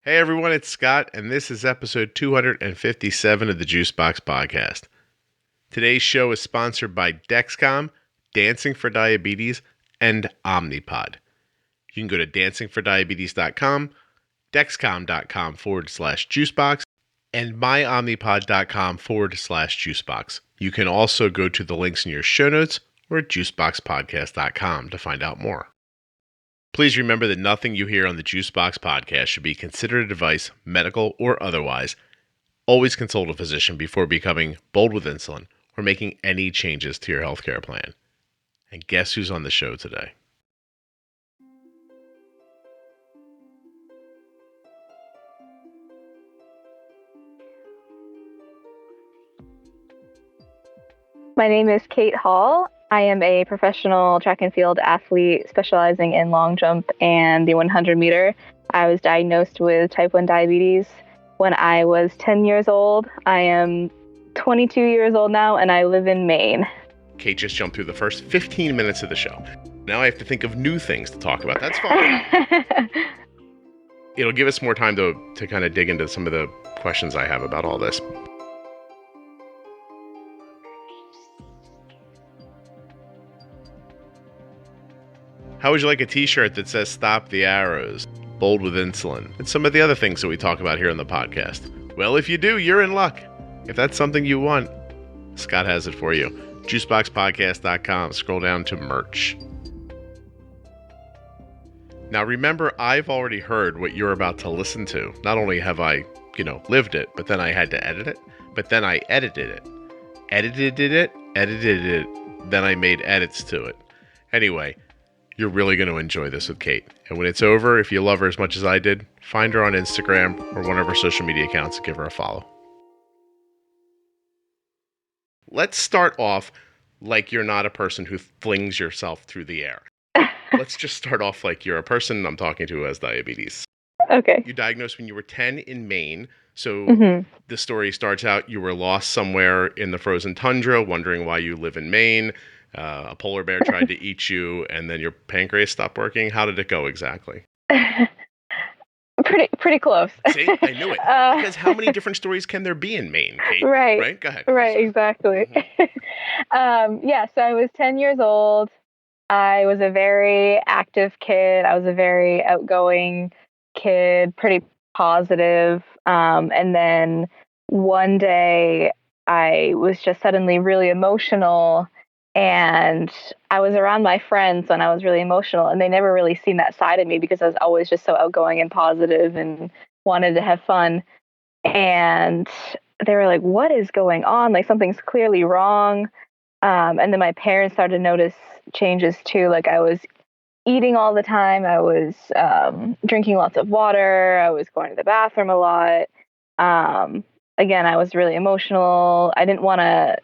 Hey everyone, it's Scott, and this is episode 257 of the Juicebox Podcast. Today's show is sponsored by Dexcom, Dancing for Diabetes, and Omnipod. You can go to dancingfordiabetes.com, dexcom.com/juicebox, and myomnipod.com/juicebox. You can also go to the links in your show notes or at juiceboxpodcast.com to find out more. Please remember that nothing you hear on the Juicebox Podcast should be considered advice, medical or otherwise. Always consult a physician before becoming bold with insulin or making any changes to your healthcare plan. And guess who's on the show today? My name is Kate Hall. I am a professional track and field athlete specializing in long jump and the 100 meter. I was diagnosed with type 1 diabetes when I was 10 years old. I am 22 years old now, and I live in Maine. Kate just jumped through the first 15 minutes of the show. Now I have to think of new things to talk about. That's fine. It'll give us more time to kind of dig into some of the questions I have about all this. How would you like a t-shirt that says "Stop the Arrows, Bold with Insulin," and some of the other things that we talk about here on the podcast? Well, if you do, you're in luck. If that's something you want, Scott has it for you. Juiceboxpodcast.com. Scroll down to merch. Now remember, I've already heard what you're about to listen to. Not only have I, lived it, but then I had to edit it. But then I edited it. Edited it, then I made edits to it. Anyway, you're really going to enjoy this with Kate. And when it's over, if you love her as much as I did, find her on Instagram or one of her social media accounts and give her a follow. Let's start off like you're not a person who flings yourself through the air. Let's just start off like you're a person I'm talking to who has diabetes. Okay. You diagnosed when you were 10 in Maine. So The story starts out, you were lost somewhere in the frozen tundra, wondering why you live in Maine. A polar bear tried to eat you, and then your pancreas stopped working. How did it go exactly? Pretty close. See, I knew it. Because how many different stories can there be in Maine, Kate? Right. Go ahead. Right, exactly. So I was 10 years old. I was a very active kid. I was a very outgoing kid, pretty positive. And then one day I was just suddenly really emotional. And I was around my friends when I was really emotional, and they never really seen that side of me because I was always just so outgoing and positive and wanted to have fun. And they were like, "What is going on? Like, something's clearly wrong." And then my parents started to notice changes too. Like, I was eating all the time. I was drinking lots of water. I was going to the bathroom a lot. Again, I was really emotional. I didn't want to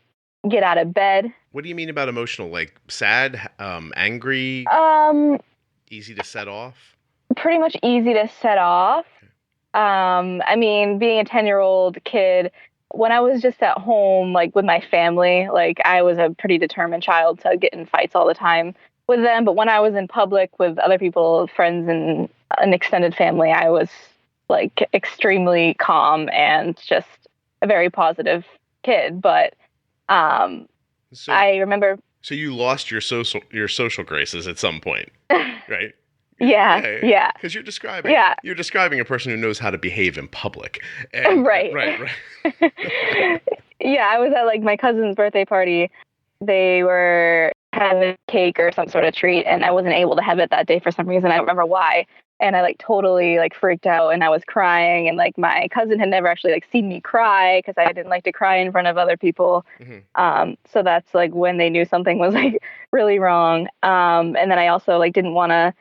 get out of bed. What do you mean about emotional? Like sad, angry, easy to set off? Pretty much easy to set off. I mean, being a 10-year-old kid, when I was just at home, like with my family, like I was a pretty determined child, so I'd get in fights all the time with them. But when I was in public with other people, friends and an extended family, I was like extremely calm and just a very positive kid. But I remember. So you lost your social graces at some point, right? Yeah. Because you're describing a person who knows how to behave in public. And, right. Yeah, I was at like my cousin's birthday party. They were having cake or some sort of treat, and I wasn't able to have it that day for some reason. I don't remember why. And I like totally like freaked out, and I was crying, and like my cousin had never actually like seen me cry because I didn't like to cry in front of other people. So that's like when they knew something was like really wrong. And then I also like didn't want to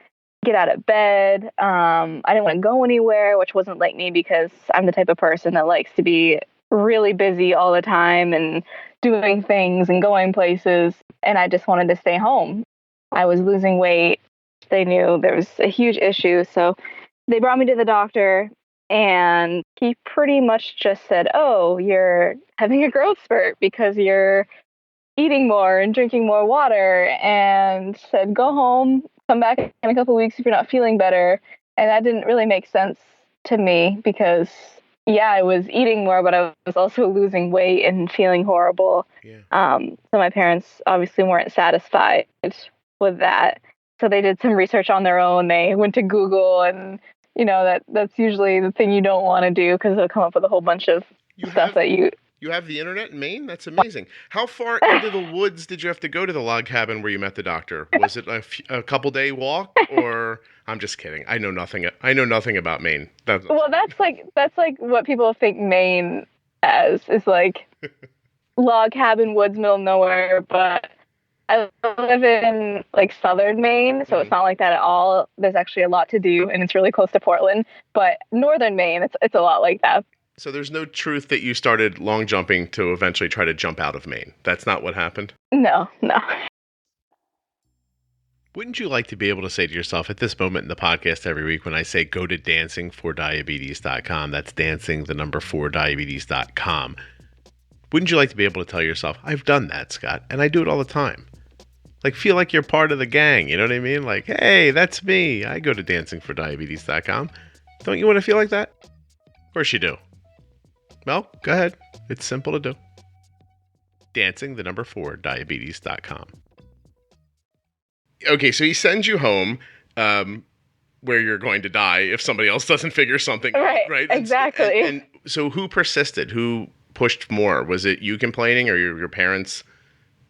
get out of bed. I didn't want to go anywhere, which wasn't like me because I'm the type of person that likes to be really busy all the time and doing things and going places. And I just wanted to stay home. I was losing weight. They knew there was a huge issue. So they brought me to the doctor, and he pretty much just said, "Oh, you're having a growth spurt because you're eating more and drinking more water," and said, "Go home, come back in a couple of weeks if you're not feeling better." And that didn't really make sense to me because, yeah, I was eating more, but I was also losing weight and feeling horrible. Yeah. So my parents obviously weren't satisfied with that. So they did some research on their own. They went to Google, and that's usually the thing you don't want to do because it'll come up with a whole bunch of stuff that you. You have the internet in Maine? That's amazing. How far into the woods did you have to go to the log cabin where you met the doctor? Was it a couple day walk, or I'm just kidding. I know nothing about Maine. That's like what people think Maine as is like log cabin, woods, middle of nowhere. But I live in like southern Maine, so it's not like that at all. There's actually a lot to do, and it's really close to Portland. But northern Maine, it's a lot like that. So there's no truth that you started long jumping to eventually try to jump out of Maine. That's not what happened? No. Wouldn't you like to be able to say to yourself at this moment in the podcast every week when I say go to dancingfordiabetes.com, that's dancing, the number 4 diabetes.com. Wouldn't you like to be able to tell yourself, I've done that, Scott, and I do it all the time. Like, feel like you're part of the gang, you know what I mean? Like, hey, that's me. I go to dancingfordiabetes.com. Don't you want to feel like that? Of course you do. Well, go ahead. It's simple to do. Dancing, the number 4, diabetes.com. Okay, so he sends you home where you're going to die if somebody else doesn't figure something out, right? Exactly. And so who persisted? Who pushed more? Was it you complaining or your parents?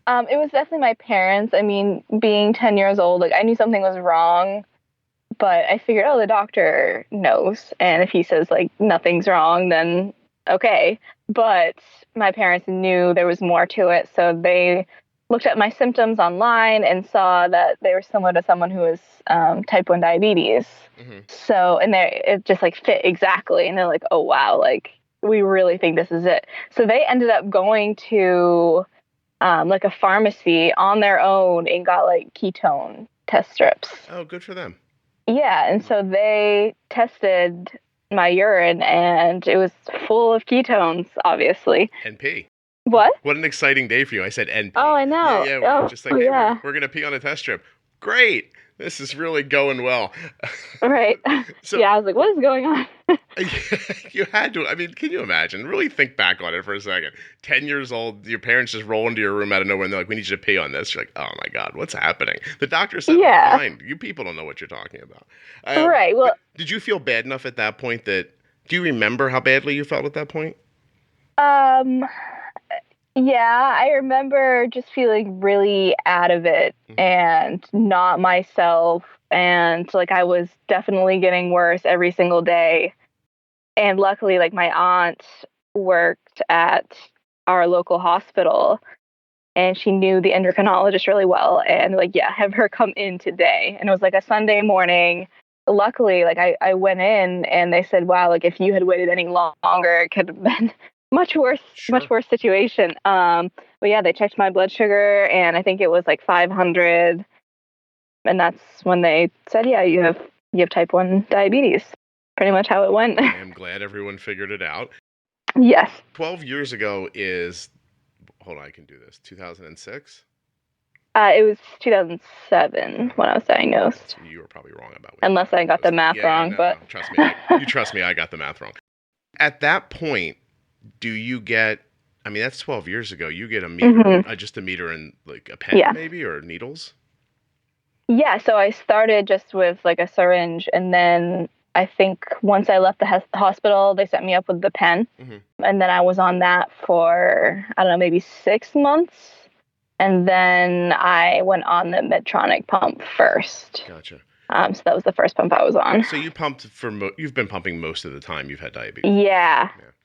It was definitely my parents. I mean, being 10 years old, like I knew something was wrong, but I figured, the doctor knows. And if he says like nothing's wrong, then okay. But my parents knew there was more to it. So they looked at my symptoms online and saw that they were similar to someone who was type 1 diabetes. Mm-hmm. So, and it just like fit exactly. And they're like, oh, wow, like we really think this is it. So they ended up going to like a pharmacy on their own and got like ketone test strips. Oh, good for them. Yeah. And so they tested my urine and it was full of ketones, obviously. NP. What? What an exciting day for you. I said NP. Oh, I know. Yeah, we're just like, hey, we're going to pee on a test strip. Great. This is really going well. Right. So, yeah, I was like, what is going on? You had to. I mean, can you imagine? Really think back on it for a second. 10 years old, your parents just roll into your room out of nowhere and they're like, we need you to pee on this. You're like, oh my God, what's happening? The doctor said, fine. You people don't know what you're talking about. Right. Well, did you feel bad enough at that point do you remember how badly you felt at that point? Yeah, I remember just feeling really out of it and not myself. And like I was definitely getting worse every single day. And luckily, like my aunt worked at our local hospital and she knew the endocrinologist really well. And like, yeah, have her come in today. And it was like a Sunday morning. Luckily, like I went in and they said, wow, like if you had waited any longer, it could have been much worse situation. But yeah, they checked my blood sugar and I think it was like 500. And that's when they said, yeah, you have type 1 diabetes. Pretty much how it went. I am glad everyone figured it out. Yes. 12 years ago is, hold on, I can do this, 2006? It was 2007 when I was diagnosed. You were probably wrong about it. Unless I got the math wrong. No, but trust me. You trust me, I got the math wrong. At that point, do you get, I mean, that's 12 years ago. You get a meter, just a meter and like a pen maybe, or needles? Yeah, so I started just with like a syringe. And then I think once I left the hospital, they set me up with the pen. And then I was on that for, I don't know, maybe 6 months. And then I went on the Medtronic pump first. Gotcha. So that was the first pump I was on. So you pumped you've been pumping most of the time you've had diabetes.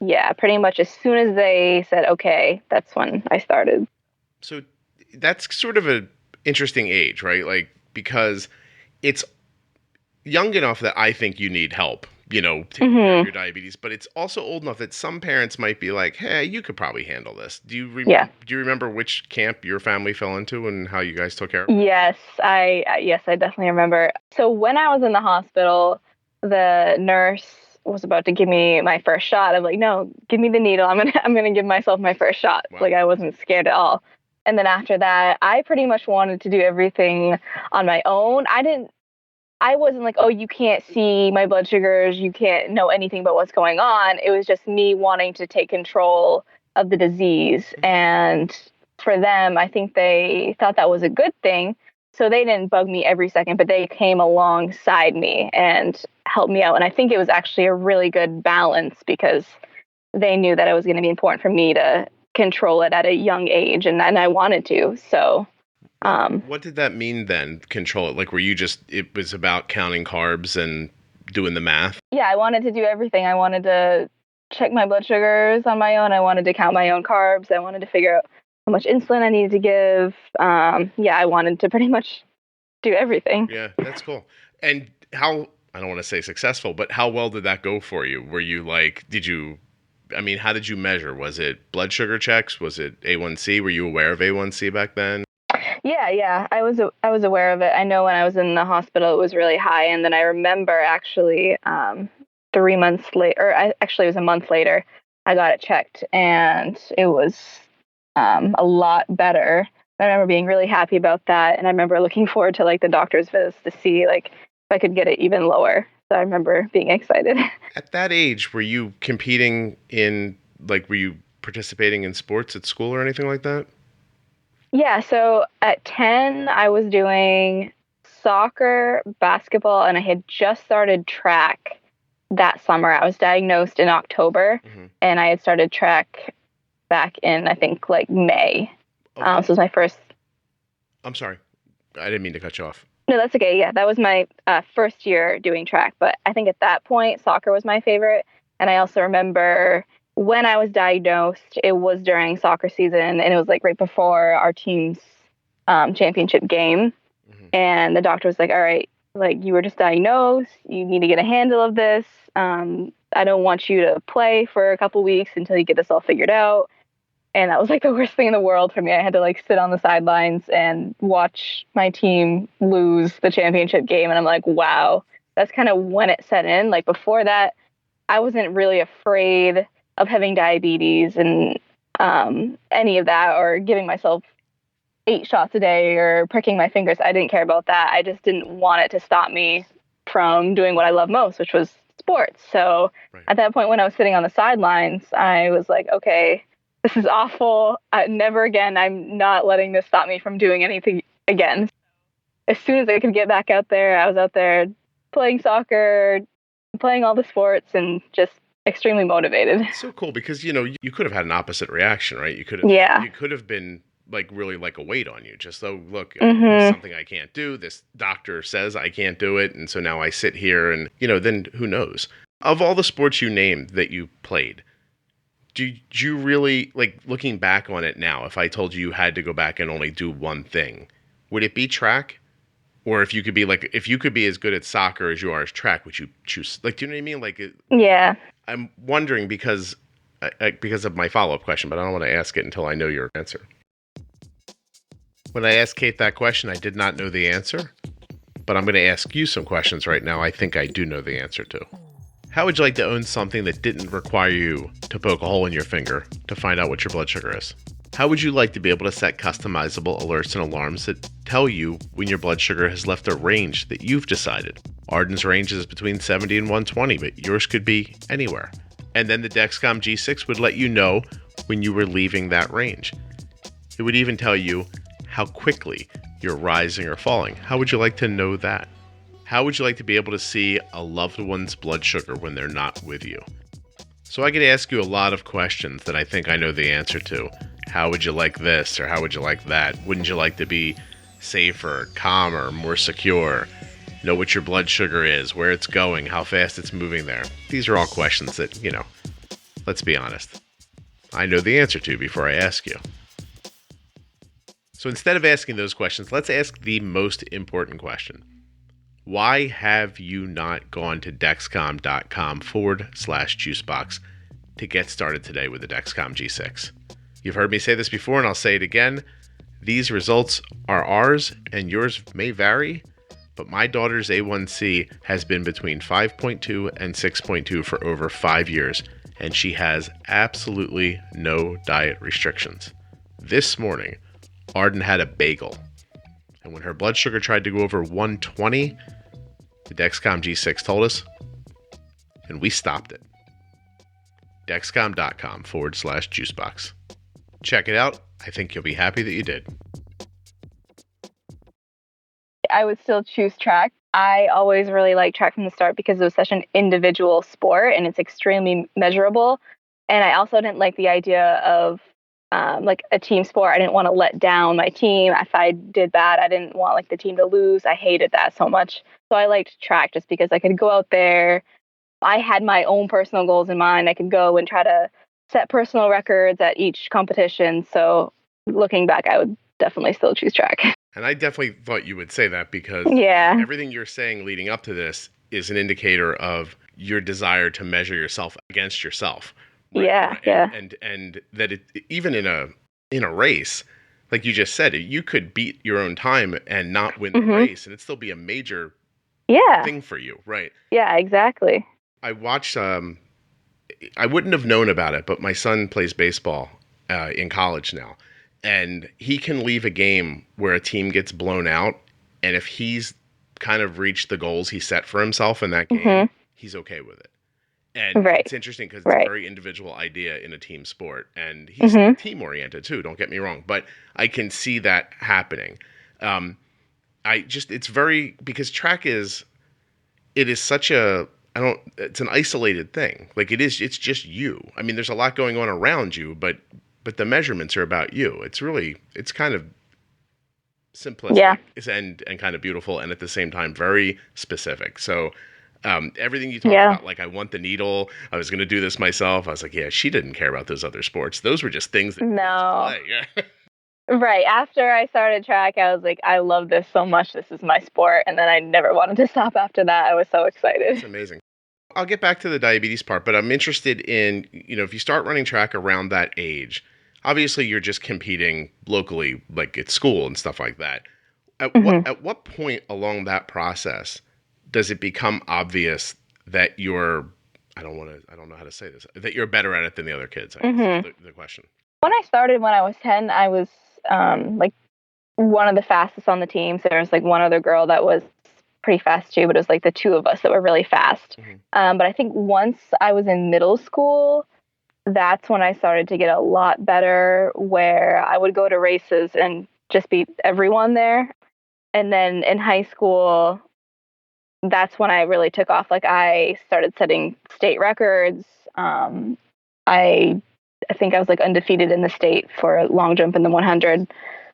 Yeah, pretty much as soon as they said, okay, that's when I started. So that's sort of an interesting age, right? Like, because it's young enough that I think you need help, taking care of your diabetes, but it's also old enough that some parents might be like, hey, you could probably handle this. Do you remember which camp your family fell into and how you guys took care of it? Yes, I definitely remember. So when I was in the hospital, the nurse was about to give me my first shot. I'm like, no, give me the needle. I'm gonna give myself my first shot. Wow. Like I wasn't scared at all. And then after that, I pretty much wanted to do everything on my own. I didn't I wasn't like, oh, you can't see my blood sugars, you can't know anything about what's going on. It was just me wanting to take control of the disease. And for them, I think they thought that was a good thing. So they didn't bug me every second, but they came alongside me and helped me out. And I think it was actually a really good balance because they knew that it was going to be important for me to control it at a young age, and I wanted to. So what did that mean then, control it? Like, were you just, it was about counting carbs and doing the math? Yeah, I wanted to do everything. I wanted to check my blood sugars on my own. I wanted to count my own carbs. I wanted to figure out how much insulin I needed to give. Yeah, I wanted to pretty much do everything. Yeah, that's cool. And how, I don't want to say successful, but how well did that go for you? Were you like, how did you measure? Was it blood sugar checks? Was it A1C? Were you aware of A1C back then? Yeah. I was aware of it. I know when I was in the hospital, it was really high. And then I remember actually 3 months later, or actually it was a month later, I got it checked and it was a lot better. I remember being really happy about that. And I remember looking forward to like the doctor's visits to see like if I could get it even lower. So I remember being excited. At that age, were you competing in, like, were you participating in sports at school or anything like that? Yeah, so at 10, I was doing soccer, basketball, and I had just started track that summer. I was diagnosed in October, and I had started track back in, I think, like May. Okay. So it was my first... I'm sorry. I didn't mean to cut you off. No, that's okay. Yeah, that was my first year doing track. But I think at that point, soccer was my favorite. And I also remember... when I was diagnosed, it was during soccer season, and it was like right before our team's championship game. And the doctor was like, all right, like you were just diagnosed. You need to get a handle of this. I don't want you to play for a couple weeks until you get this all figured out. And that was like the worst thing in the world for me. I had to like sit on the sidelines and watch my team lose the championship game. And I'm like, wow, that's kind of when it set in. Like before that, I wasn't really afraid of having diabetes and any of that, or giving myself 8 shots a day or pricking my fingers. I didn't care about that. I just didn't want it to stop me from doing what I love most, which was sports. So At that point, when I was sitting on the sidelines, I was like, okay, this is awful. Never again. I'm not letting this stop me from doing anything again. As soon as I could get back out there, I was out there playing soccer, playing all the sports, and just extremely motivated. It's so cool because, you could have had an opposite reaction, right? You could have been like really like a weight on you. Just though, look, it's something I can't do. This doctor says I can't do it. And so now I sit here and, then who knows? Of all the sports you named that you played, do you really, like, looking back on it now, if I told you had to go back and only do one thing, would it be track? Or if you could be as good at soccer as you are as track, would you choose, like, do you know what I mean? Like, yeah. I'm wondering because of my follow-up question, but I don't want to ask it until I know your answer. When I asked Kate that question, I did not know the answer, but I'm going to ask you some questions right now I think I do know the answer to. How would you like to own something that didn't require you to poke a hole in your finger to find out what your blood sugar is? How would you like to be able to set customizable alerts and alarms that tell you when your blood sugar has left a range that you've decided? Arden's range is between 70 and 120, but yours could be anywhere. And then the Dexcom G6 would let you know when you were leaving that range. It would even tell you how quickly you're rising or falling. How would you like to know that? How would you like to be able to see a loved one's blood sugar when they're not with you? So I could ask you a lot of questions that I think I know the answer to. How would you like this, or how would you like that? Wouldn't you like to be safer, calmer, more secure? Know what your blood sugar is, where it's going, how fast it's moving there. These are all questions that, let's be honest, I know the answer to before I ask you. So instead of asking those questions, let's ask the most important question. Why have you not gone to dexcom.com/juicebox to get started today with the Dexcom G6? You've heard me say this before, and I'll say it again. These results are ours, and yours may vary, but my daughter's A1C has been between 5.2 and 6.2 for over 5 years, and she has absolutely no diet restrictions. This morning, Arden had a bagel, and when her blood sugar tried to go over 120, The Dexcom G6 told us, and we stopped it. Dexcom.com/juicebox. Check it out. I think you'll be happy that you did. I would still choose track. I always really liked track from the start because it was such an individual sport and it's extremely measurable. And I also didn't like the idea of like a team sport. I didn't want to let down my team. If I did bad, I didn't want like the team to lose. I hated that so much. So I liked track just because I could go out there. I had my own personal goals in mind. I could go and try to set personal records at each competition. So looking back, I would definitely still choose track. And I definitely thought you would say that because everything you're saying leading up to this is an indicator of your desire to measure yourself against yourself. Right? Yeah. And that it, even in a race, like you just said, you could beat your own time and not win the race, and it'd still be a major thing for you, right? Yeah, exactly. I watched. I wouldn't have known about it, but my son plays baseball in college now. And he can leave a game where a team gets blown out, and if he's kind of reached the goals he set for himself in that game, he's okay with it. And it's interesting because it's a very individual idea in a team sport, and he's team-oriented too, don't get me wrong, but I can see that happening. It's very, because track it's such a, it's an isolated thing. Like it's just you. I mean, there's a lot going on around you, but the measurements are about you. It's kind of simplistic and kind of beautiful, and at the same time, very specific. So everything you talk about, like I want the needle, I was going to do this myself. I was like, yeah, she didn't care about those other sports. Those were just things that play. Yeah. Right. After I started track, I was like, I love this so much. This is my sport. And then I never wanted to stop after that. I was so excited. It's amazing. I'll get back to the diabetes part, but I'm interested in, if you start running track around that age, obviously you're just competing locally, like at school and stuff like that. At what point along that process does it become obvious that you're, I don't know how to say this, that you're better at it than the other kids? I guess is the question. When I started when I was 10, I was like one of the fastest on the team. So there was like one other girl that was pretty fast too, but it was like the two of us that were really fast. But I think once I was in middle school, that's when I started to get a lot better, where I would go to races and just beat everyone there. And then in high school, that's when I really took off. Like I started setting state records. I think I was like undefeated in the state for long jump in the 100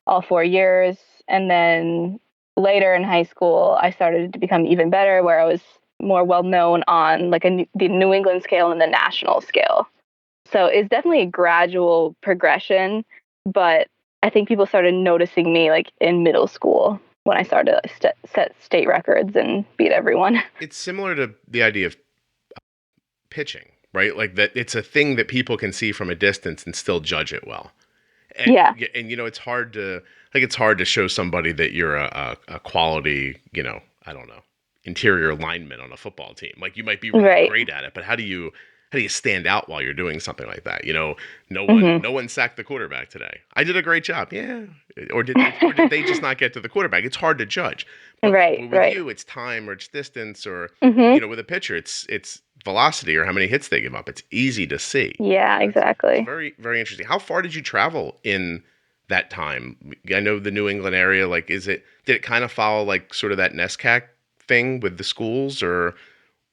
all 4 years. And then later in high school, I started to become even better, where I was more well known on like the New England scale and the national scale. So it's definitely a gradual progression, but I think people started noticing me like in middle school when I started to set state records and beat everyone. It's similar to the idea of pitching, right? Like that it's a thing that people can see from a distance and still judge it well. And, and it's hard to show somebody that you're a quality, interior lineman on a football team. Like you might be really great at it, but how do you stand out while you're doing something like that? No one sacked the quarterback today. I did a great job. Yeah. Or did they just not get to the quarterback? It's hard to judge. But with you, it's time or it's distance or, with a pitcher, it's velocity or how many hits they give up. It's easy to see. Yeah, exactly. It's very, very interesting. How far did you travel in that time? I know the New England area, like, did it kind of follow like sort of that NESCAC thing with the schools, or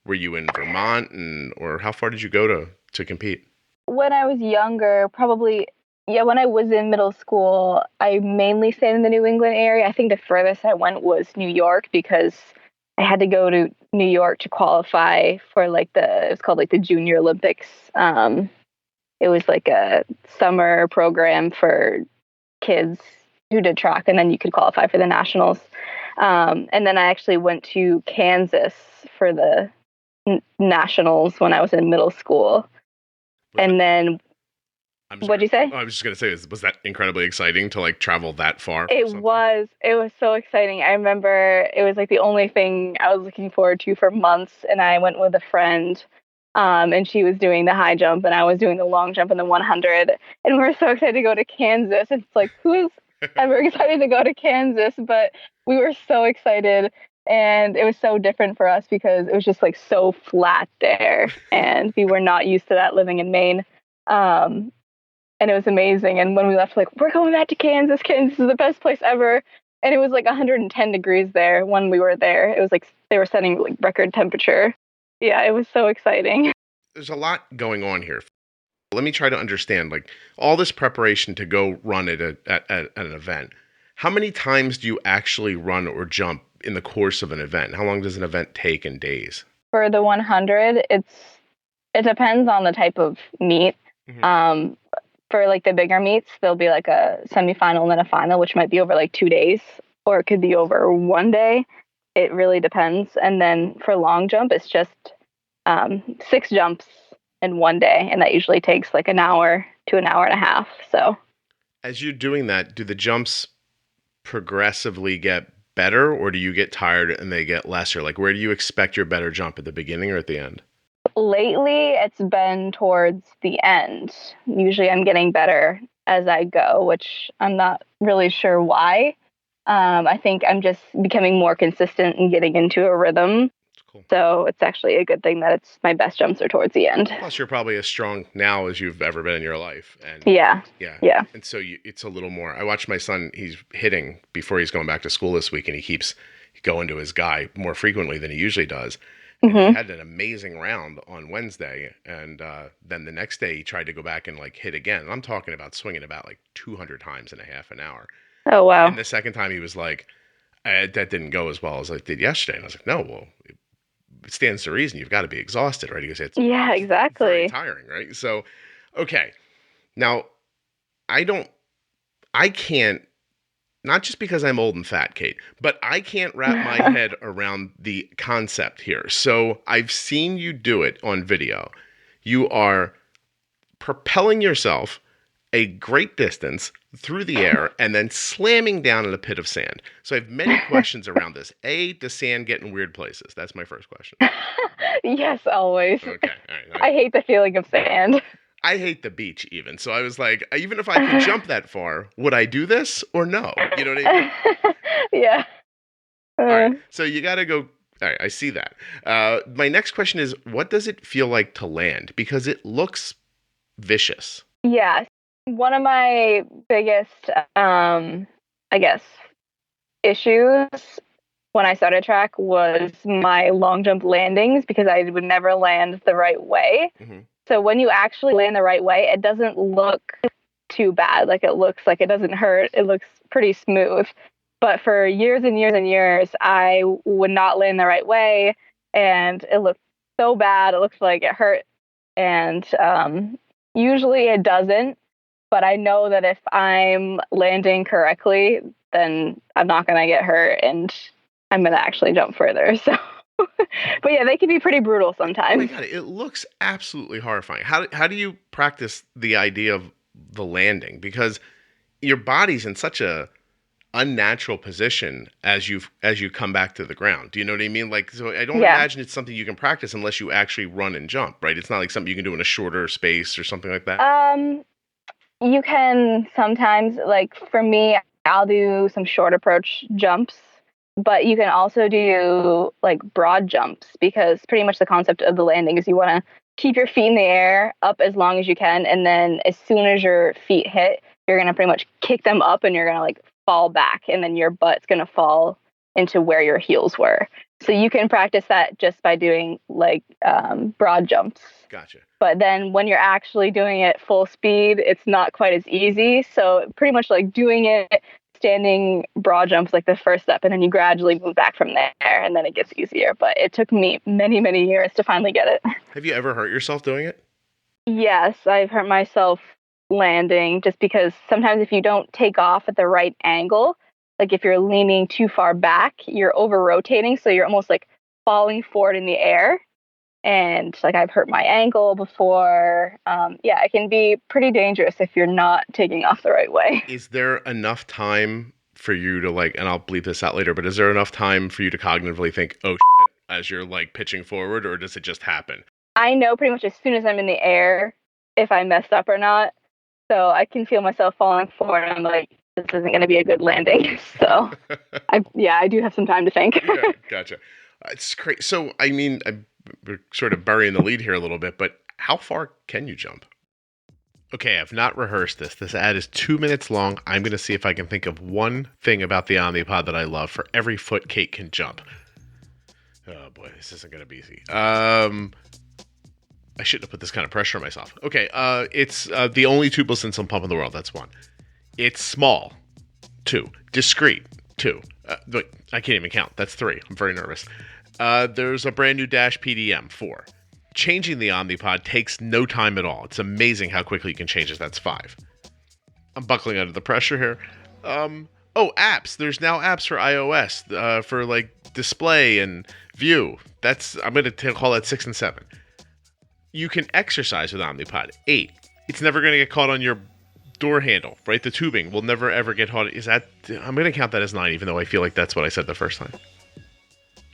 were you in Vermont, or how far did you go to compete? When I was younger, probably, when I was in middle school, I mainly stayed in the New England area. I think the furthest I went was New York, because I had to go to New York to qualify for it was called like the Junior Olympics. It was like a summer program for kids who did track, and then you could qualify for the nationals. And then I actually went to Kansas for the nationals when I was in middle school. What'd you say? I was just going to say, was that incredibly exciting to like travel that far? It was so exciting. I remember it was like the only thing I was looking forward to for months. And I went with a friend, and she was doing the high jump and I was doing the long jump in the 100. And we were so excited to go to Kansas. It's like, who is ever excited to go to Kansas? But we were so excited. And it was so different for us because it was just like so flat there. And we were not used to that living in Maine. And it was amazing. And when we left, like, we're going back to Kansas. Kansas is the best place ever. And it was like 110 degrees there when we were there. It was like they were setting like record temperature. Yeah, it was so exciting. There's a lot going on here. Let me try to understand, like, all this preparation to go run at an event. How many times do you actually run or jump in the course of an event? How long does an event take in days? For the 100, it depends on the type of meet. Mm-hmm. For like the bigger meets, there'll be like a semifinal and then a final, which might be over like 2 days, or it could be over 1 day. It really depends. And then for long jump, it's just 6 jumps in 1 day, and that usually takes like an hour to an hour and a half. So, as you're doing that, do the jumps progressively get better, or do you get tired and they get lesser? Like, where do you expect your better jump, at the beginning or at the end? Lately, it's been towards the end. Usually I'm getting better as I go, which I'm not really sure why. I think I'm just becoming more consistent and getting into a rhythm. Cool. So it's actually a good thing that it's my best jumps are towards the end. Plus, you're probably as strong now as you've ever been in your life. And yeah. And so it's a little more. I watched my son. He's hitting before he's going back to school this week, and he keeps going to his guy more frequently than he usually does. And he had an amazing round on Wednesday, and then the next day he tried to go back and like hit again. And I'm talking about swinging about like 200 times in a half an hour. Oh, wow. And the second time he was like, that didn't go as well as I did yesterday. And I was like, no, well, it stands to reason. You've got to be exhausted, right? He goes, it's exactly. very tiring, right? So, okay. Now, I can't, not just because I'm old and fat, Kate, but I can't wrap my head around the concept here. So I've seen you do it on video. You are propelling yourself a great distance through the air and then slamming down in a pit of sand. So I have many questions around this. A, does sand get in weird places? That's my first question. Yes, always. Okay. All right. I hate the feeling of sand. I hate the beach even. So I was like, even if I could jump that far, would I do this or no? You know what I mean? Yeah. All right. So you got to go. All right. I see that. My next question is, what does it feel like to land? Because it looks vicious. Yeah. One of my biggest, I guess, issues when I started track was my long jump landings, because I would never land the right way. Mm-hmm. So when you actually land the right way, it doesn't look too bad. Like, it looks like it doesn't hurt. It looks pretty smooth. But for years and years and years, I would not land the right way, and it looked so bad. It looks like it hurt. And usually it doesn't. But I know that if I'm landing correctly, then I'm not going to get hurt, and I'm going to actually jump further. So, but yeah, they can be pretty brutal sometimes. Oh my God, it looks absolutely horrifying. How do you practice the idea of the landing? Because your body's in such a unnatural position as you come back to the ground. Do you know what I mean? Like, so I don't imagine it's something you can practice unless you actually run and jump, right? It's not like something you can do in a shorter space or something like that. You can sometimes, like for me, I'll do some short approach jumps, but you can also do like broad jumps, because pretty much the concept of the landing is you want to keep your feet in the air up as long as you can. And then as soon as your feet hit, you're going to pretty much kick them up, and you're going to like fall back, and then your butt's going to fall into where your heels were. So you can practice that just by doing like broad jumps. Gotcha. But then when you're actually doing it full speed, it's not quite as easy. So pretty much like doing it standing broad jumps, like the first step, and then you gradually move back from there, and then it gets easier. But it took me many, many years to finally get it. Have you ever hurt yourself doing it? Yes, I've hurt myself landing, just because sometimes if you don't take off at the right angle, like if you're leaning too far back, you're over rotating. So you're almost like falling forward in the air. And like I've hurt my ankle before. It can be pretty dangerous if you're not taking off the right way. Is there enough time for you to like, and I'll bleep this out later, but is there enough time for you to cognitively think, oh shit, as you're like pitching forward, or does it just happen? I know pretty much as soon as I'm in the air if I messed up or not. So I can feel myself falling forward, and I'm like, this isn't going to be a good landing. So I do have some time to think. Yeah, gotcha. It's crazy. So, I mean, we're sort of burying the lead here a little bit, but how far can you jump? Okay, I've not rehearsed this. This ad is 2 minutes long. I'm going to see if I can think of one thing about the Omnipod that I love for every foot Kate can jump. Oh boy, this isn't going to be easy. I shouldn't have put this kind of pressure on myself. Okay, it's the only tubeless insulin pump in the world. That's one. It's small. 2. Discreet. 2. Wait, I can't even count. That's 3. I'm very nervous. There's a brand new Dash PDM. 4. Changing the Omnipod takes no time at all. It's amazing how quickly you can change it. That's 5. I'm buckling under the pressure here. Apps. There's now apps for iOS for like display and view. I'm going to call that 6 and 7. You can exercise with Omnipod. 8. It's never going to get caught on your door handle, right? The tubing will never ever get caught. I'm going to count that as 9, even though I feel like that's what I said the first time. All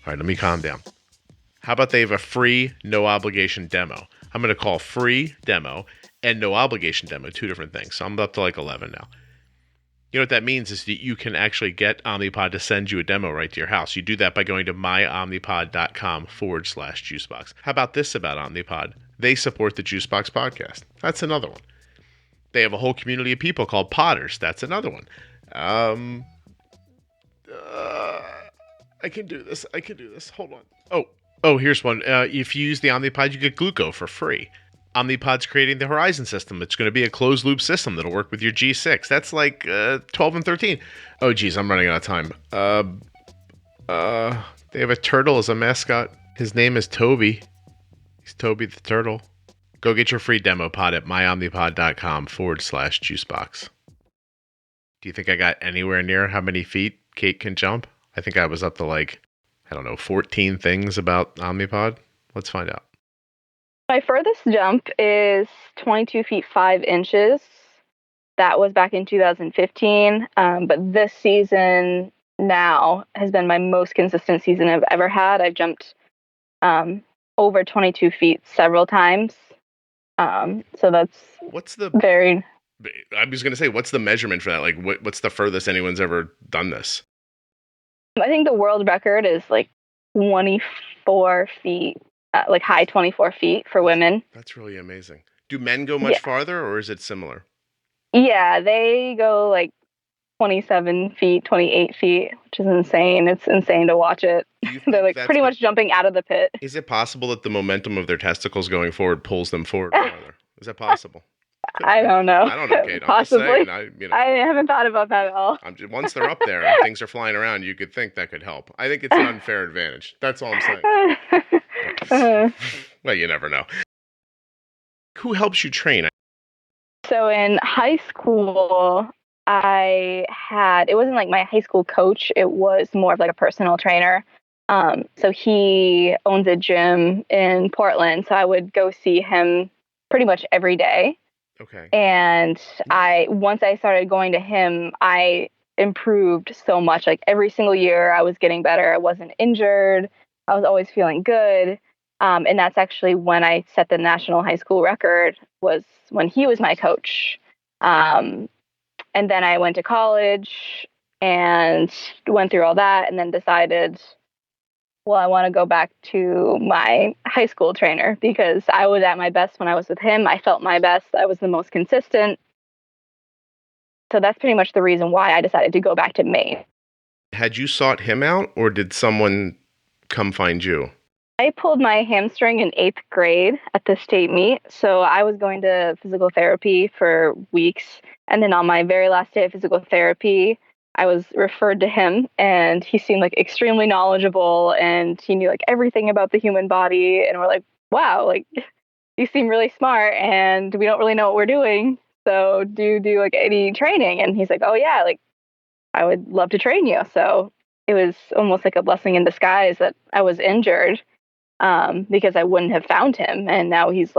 right, let me calm down. How about they have a free, no obligation demo? I'm going to call free demo and no obligation demo 2 different things. So I'm up to like 11 now. You know what that means is that you can actually get Omnipod to send you a demo right to your house. You do that by going to myomnipod.com/juicebox. How about this about Omnipod? They support the Juicebox Podcast. That's another one. They have a whole community of people called Podders. That's another one. I can do this. Hold on. Oh, here's one. If you use the Omnipod, you get Gluco for free. Omnipod's creating the Horizon system. It's going to be a closed-loop system that'll work with your G6. That's like 12 and 13. Oh, geez, I'm running out of time. They have a turtle as a mascot. His name is Toby. He's Toby the Turtle. Go get your free demo pod at myomnipod.com/juicebox. Do you think I got anywhere near how many feet Kate can jump? I think I was up to 14 things about Omnipod. Let's find out. My furthest jump is 22 feet 5 inches. That was back in 2015. But this season now has been my most consistent season I've ever had. I've jumped over 22 feet several times. So that's very... I was going to say, what's the measurement for that? Like, what's the furthest anyone's ever done this? I think the world record is 24 feet, high 24 feet for women. That's really amazing. Do men go much farther, or is it similar? Yeah, they go 27 feet, 28 feet, which is insane. It's insane to watch it. They're pretty much jumping out of the pit. Is it possible that the momentum of their testicles going forward pulls them forward farther? Is that possible? I don't know. I don't know, Kate. Possibly. I'm just saying, I haven't thought about that at all. Once they're up there and things are flying around, you could think that could help. I think it's an unfair advantage. That's all I'm saying. Well, you never know. Who helps you train? So in high school, it wasn't my high school coach. It was more of a personal trainer. So he owns a gym in Portland. So I would go see him pretty much every day. Okay. And once I started going to him, I improved so much. Every single year I was getting better. I wasn't injured. I was always feeling good. And that's actually when I set the national high school record, was when he was my coach. And then I went to college and went through all that and then decided, well, I want to go back to my high school trainer because I was at my best when I was with him. I felt my best. I was the most consistent. So that's pretty much the reason why I decided to go back to Maine. Had you sought him out or did someone come find you? I pulled my hamstring in 8th grade at the state meet. So I was going to physical therapy for weeks. And then on my very last day of physical therapy, I was referred to him and he seemed extremely knowledgeable and he knew everything about the human body. And we're like, wow, you seem really smart and we don't really know what we're doing. So do you do any training? And he's like, oh yeah, I would love to train you. So it was almost like a blessing in disguise that I was injured because I wouldn't have found him. And now he's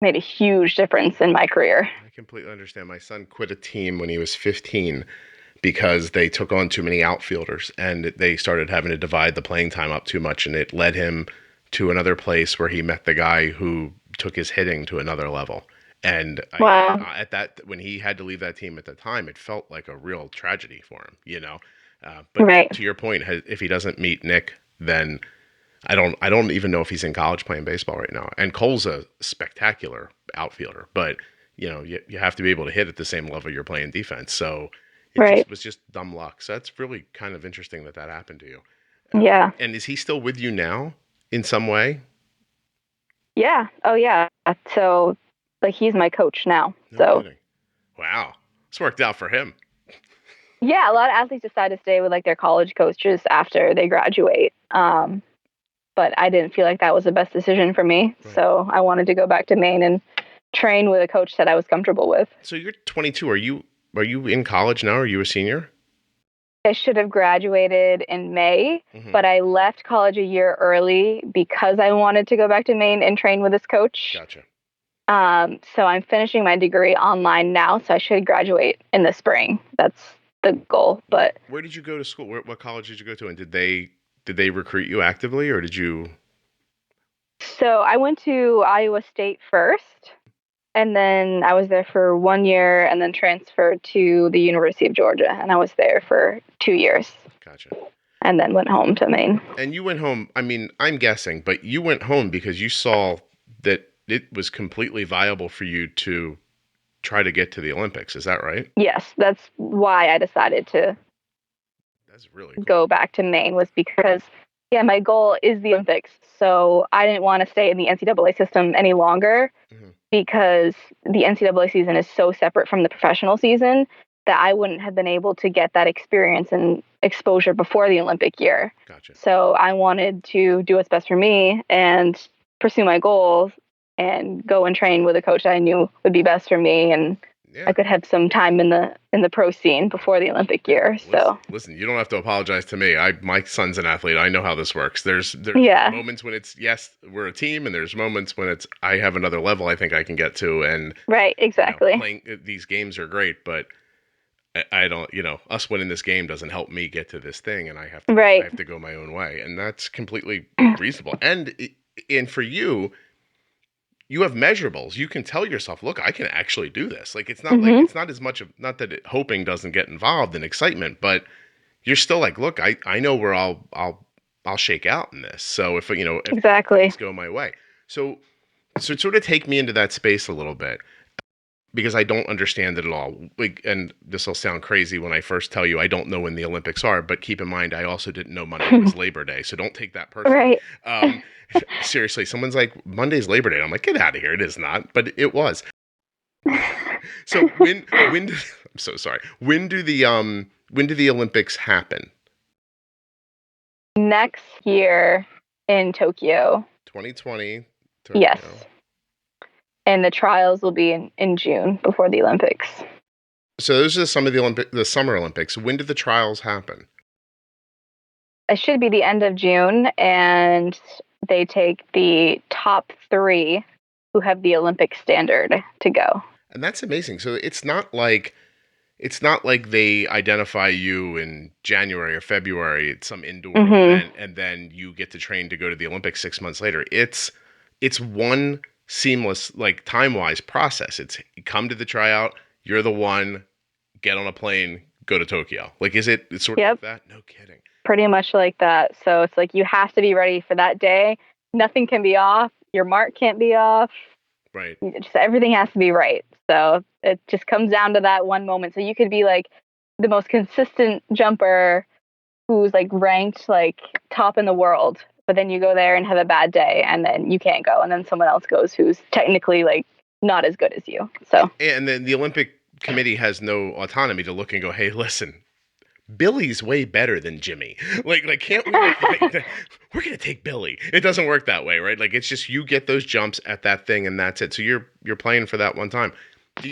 made a huge difference in my career. I completely understand. My son quit a team when he was 15 because they took on too many outfielders and they started having to divide the playing time up too much. And it led him to another place where he met the guy who took his hitting to another level. And Wow. at that, when he had to leave that team at the time, it felt like a real tragedy for him, you know. But Right. to your point, if he doesn't meet Nick, then I don't even know if he's in college playing baseball right now. And Cole's a spectacular outfielder, but you know, you have to be able to hit at the same level you're playing defense. So it Right. was just dumb luck. So that's really kind of interesting that happened to you. Yeah. And is he still with you now in some way? Yeah. Oh, yeah. So, like, he's my coach now. No kidding. Wow. This worked out for him. Yeah, a lot of athletes decide to stay with like their college coaches after they graduate. But I didn't feel like that was the best decision for me. Right. So I wanted to go back to Maine and train with a coach that I was comfortable with. So you're 22. Are you in college now? Are you a senior? I should have graduated in May, but I left college a year early because I wanted to go back to Maine and train with this coach. Gotcha. So I'm finishing my degree online now, so I should graduate in the spring. That's the goal. But where did you go to school? What college did you go to? And did they recruit you actively, or did you? So I went to Iowa State first, and then I was there for 1 year and then transferred to the University of Georgia, and I was there for 2 years. Gotcha. And then went home to Maine. And you went home, I mean, I'm guessing, but you went home because you saw that it was completely viable for you to try to get to the Olympics. Is that right? Yes, that's why I decided to really cool. Go back to Maine, was because, my goal is the Olympics. So I didn't want to stay in the NCAA system any longer because the NCAA season is so separate from the professional season that I wouldn't have been able to get that experience and exposure before the Olympic year. Gotcha. So I wanted to do what's best for me and pursue my goals and go and train with a coach that I knew would be best for me, and I could have some time in the pro scene before the Olympic year. Listen, you don't have to apologize to me. My son's an athlete. I know how this works. There's moments when it's yes, we're a team, and there's moments when it's I have another level I think I can get to, and right, exactly. Playing these games are great, but I don't, us winning this game doesn't help me get to this thing, and I have to go my own way, and that's completely reasonable. And for you. You have measurables. You can tell yourself, look, I can actually do this. Like, it's not like, it's not as much of, not that hoping doesn't get involved in excitement, but you're still like, look, I know where I'll shake out in this. So if exactly. Things go my way. So sort of take me into that space a little bit, because I don't understand it at all. Like, and this will sound crazy when I first tell you I don't know when the Olympics are, but keep in mind, I also didn't know Monday was Labor Day. So don't take that personally. Right. Seriously, someone's like, Monday's Labor Day. I'm like, get out of here. It is not, but it was. So I'm so sorry. When do the Olympics happen? Next year in Tokyo. 2020. Tokyo. Yes. And the trials will be in June before the Olympics. So those are some of the Summer Olympics. When do the trials happen? It should be the end of June, and they take the top 3 who have the Olympic standard to go. And that's amazing. So it's not like they identify you in January or February at some indoor event, and then you get to train to go to the Olympics 6 months later. It's one seamless, like, time-wise process. It's you come to the tryout, you're the one, get on a plane, go to Tokyo. Like, it's sort of like that? No kidding. Pretty much like that. So it's like you have to be ready for that day. Nothing can be off. Your mark can't be off. Right. Just everything has to be right. So it just comes down to that one moment. So you could be like the most consistent jumper who's like ranked like top in the world, but then you go there and have a bad day and then you can't go. And then someone else goes who's technically like not as good as you. So, and then the Olympic committee has no autonomy to look and go, hey, listen, Billy's way better than Jimmy. Like can't we? We're going to take Billy. It doesn't work that way, right? Like, it's just you get those jumps at that thing and that's it. So you're playing for that one time.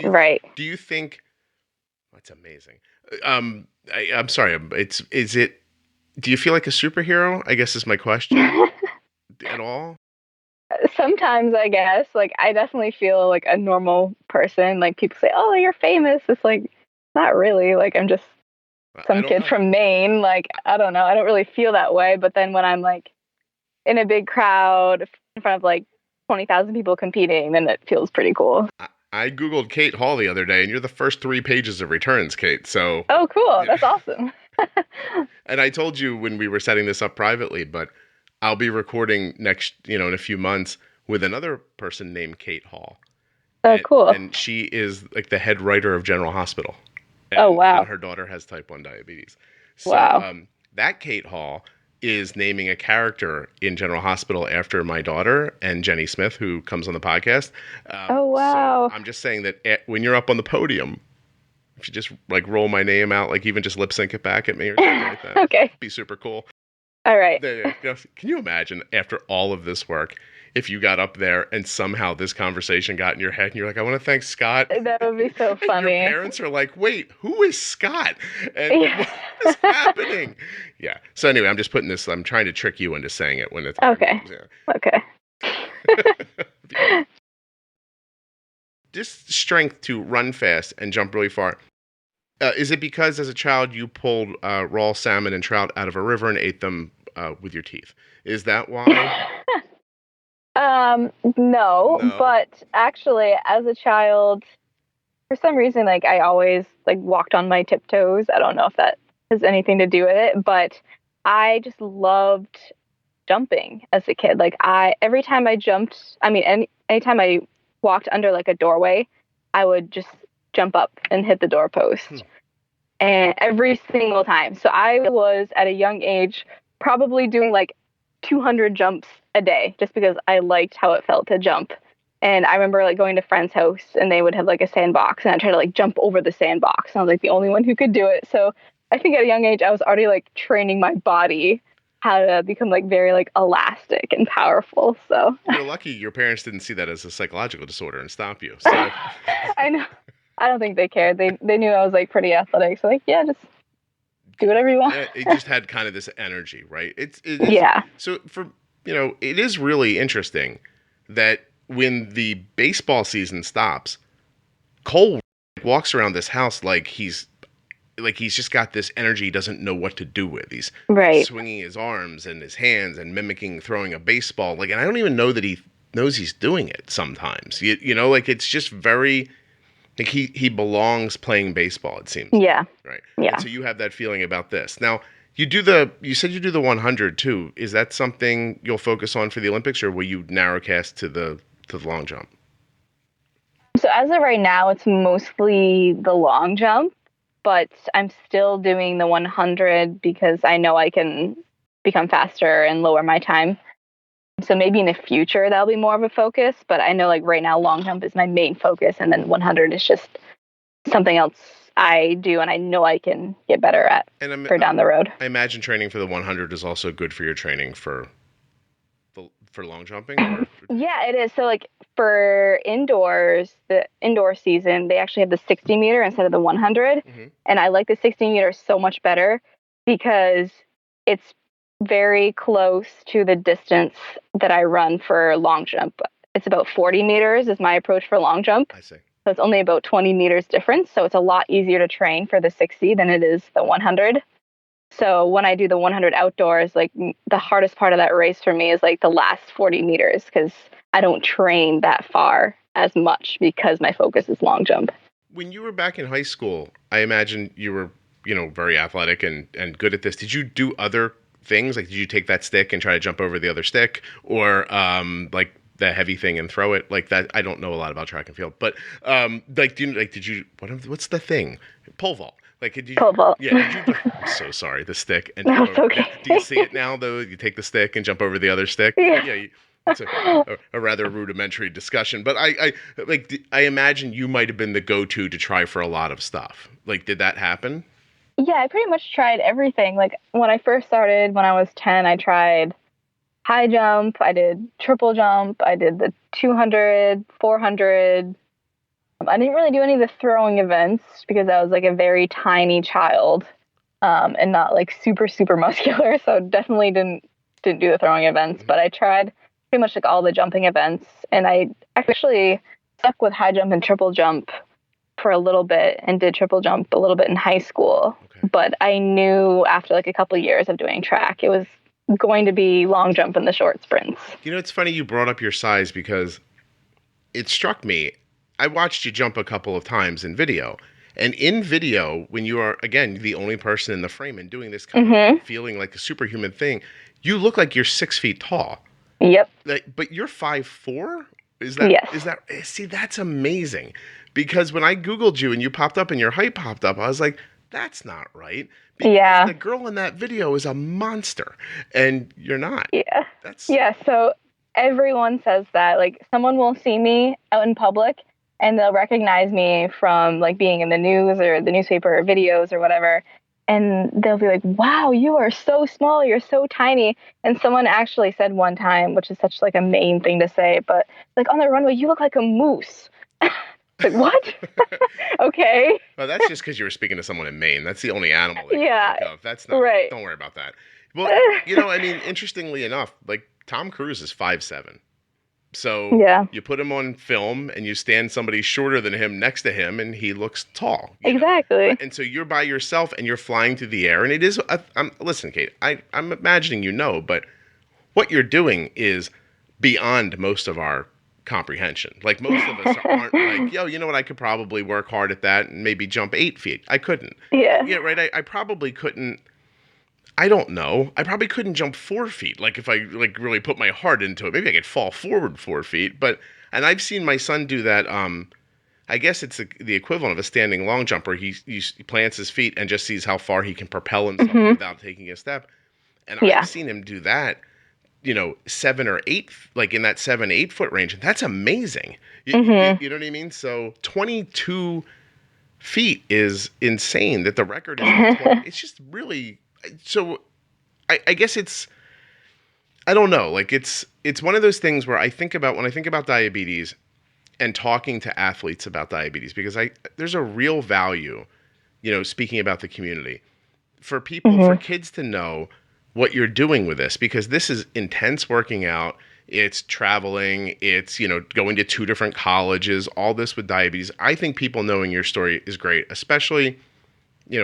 Right. Do you think that's amazing? I'm sorry. Is it, do you feel like a superhero? I guess is my question. At all? Sometimes, I guess. Like, I definitely feel like a normal person. Like, people say, oh, you're famous. It's like, not really. Like, I'm just some kid from Maine. Like, I don't know. I don't really feel that way. But then when I'm like in a big crowd in front of like 20,000 people competing, then it feels pretty cool. I Googled Kate Hall the other day, and you're the first 3 pages of returns, Kate. So. Oh, cool. That's awesome. And I told you when we were setting this up privately, but I'll be recording in a few months with another person named Kate Hall. Oh, cool. And she is like the head writer of General Hospital. Oh, wow. And her daughter has type 1 diabetes. So, wow. That Kate Hall is naming a character in General Hospital after my daughter and Jenny Smith, who comes on the podcast. Oh, wow. So I'm just saying that when you're up on the podium, if you just like roll my name out, like even just lip sync it back at me or something like that. Okay. It'd be super cool. All right. Can you imagine after all of this work, if you got up there and somehow this conversation got in your head and you're like, I want to thank Scott. That would be so funny. Your parents are like, wait, who is Scott? And what is happening? Yeah. So anyway, I'm just putting this, I'm trying to trick you into saying it when it's. Okay. Yeah. Okay. This strength to run fast and jump really far. Is it because as a child you pulled raw salmon and trout out of a river and ate them with your teeth? Is that why? No, but actually as a child, for some reason, like I always like walked on my tiptoes. I don't know if that has anything to do with it, but I just loved jumping as a kid. Like every time I jumped, anytime I walked under like a doorway, I would just jump up and hit the doorpost. And every single time. So I was at a young age probably doing like 200 jumps a day just because I liked how it felt to jump. And I remember like going to a friend's house and they would have like a sandbox and I'd try to like jump over the sandbox. And I was like the only one who could do it. So I think at a young age I was already like training my body how to become like very like elastic and powerful. So you're lucky your parents didn't see that as a psychological disorder and stop you. So I know. I don't think they cared. They knew I was like pretty athletic. So like, yeah, just do whatever you want. It just had kind of this energy, right? It's yeah. So it is really interesting that when the baseball season stops, Cole walks around this house like he's just got this energy he doesn't know what to do with. He's swinging his arms and his hands and mimicking throwing a baseball. Like, and I don't even know that he knows he's doing it sometimes. Like it's just very. Like he belongs playing baseball, it seems. Yeah. Right. Yeah. And so you have that feeling about this. Now, you said you do the 100 too. Is that something you'll focus on for the Olympics, or will you narrowcast to the long jump? So as of right now, it's mostly the long jump, but I'm still doing the 100 because I know I can become faster and lower my time. So maybe in the future that'll be more of a focus, but I know like right now long jump is my main focus and then 100 is just something else I do and I know I can get better at for down the road. I imagine training for the 100 is also good for your training for long jumping? Or? Yeah, it is. So like for indoors, the indoor season, they actually have the 60 meter instead of the 100. Mm-hmm. And I like the 60 meter so much better because it's very close to the distance that I run for long jump. It's about 40 meters is my approach for long jump. I see. So it's only about 20 meters difference. So it's a lot easier to train for the 60 than it is the 100. So when I do the 100 outdoors, like the hardest part of that race for me is like the last 40 meters because I don't train that far as much because my focus is long jump. When you were back in high school, I imagine you were, very athletic and good at this. Did you do other things? Like, did you take that stick and try to jump over the other stick, or like the heavy thing and throw it like that? I don't know a lot about track and field, but did you what's the thing? Pole vault. Like, did you? Pole vault. Yeah. I'm so sorry. The stick and no, it's okay. Do you see it now though? You take the stick and jump over the other stick. Yeah. It's a rather rudimentary discussion, but I imagine you might have been the go-to to try for a lot of stuff. Like, did that happen? Yeah, I pretty much tried everything. Like when I first started, when I was 10, I tried high jump, I did triple jump, I did the 200, 400. I didn't really do any of the throwing events because I was like a very tiny child and not like super, super muscular. So definitely didn't do the throwing events, but I tried pretty much like all the jumping events. And I actually stuck with high jump and triple jump for a little bit and did triple jump a little bit in high school. Okay. But I knew after like a couple of years of doing track, it was going to be long jump and the short sprints. It's funny you brought up your size because it struck me I watched you jump a couple of times in video. And in video, when you are, again, the only person in the frame and doing this kind of feeling like a superhuman thing, you look like you're 6 feet tall. Yep. But you're 5'4"? Is that, yes. is that, see, that's amazing. Because when I Googled you and you popped up and your height popped up, I was like, that's not right. Because the girl in that video is a monster and you're not. Yeah. So everyone says that. Like, someone will see me out in public and they'll recognize me from like being in the news or the newspaper or videos or whatever. And they'll be like, wow, you are so small. You're so tiny. And someone actually said one time, which is such like a Maine thing to say, but like, on the runway, you look like a moose. Like, what? Okay. Well, that's just because you were speaking to someone in Maine. That's the only animal that you think of. That's not right. Don't worry about that. Well, I mean, interestingly enough, like Tom Cruise is 5'7". So you put him on film and you stand somebody shorter than him next to him and he looks tall. Exactly. And so you're by yourself and you're flying through the air. And it is, listen, Kate, I'm imagining but what you're doing is beyond most of our comprehension. Like most of us aren't like, you know what, I could probably work hard at that and maybe jump 8 feet. I couldn't. Yeah. Yeah, right. I probably couldn't. I don't know. I probably couldn't jump 4 feet. Like if I like really put my heart into it, maybe I could fall forward 4 feet. And I've seen my son do that. I guess it's the equivalent of a standing long jumper. He plants his feet and just sees how far he can propel himself without taking a step. And I've seen him do that, 7 or 8, like in that 7-8 foot range. And that's amazing. You know what I mean? So 22 feet is insane that the record is 20. It's just really. So I guess I don't know. Like it's one of those things where when I think about diabetes and talking to athletes about diabetes, because there's a real value, speaking about the community for people, for kids to know what you're doing with this, because this is intense working out. It's traveling, it's, going to 2 different colleges, all this with diabetes. I think people knowing your story is great, especially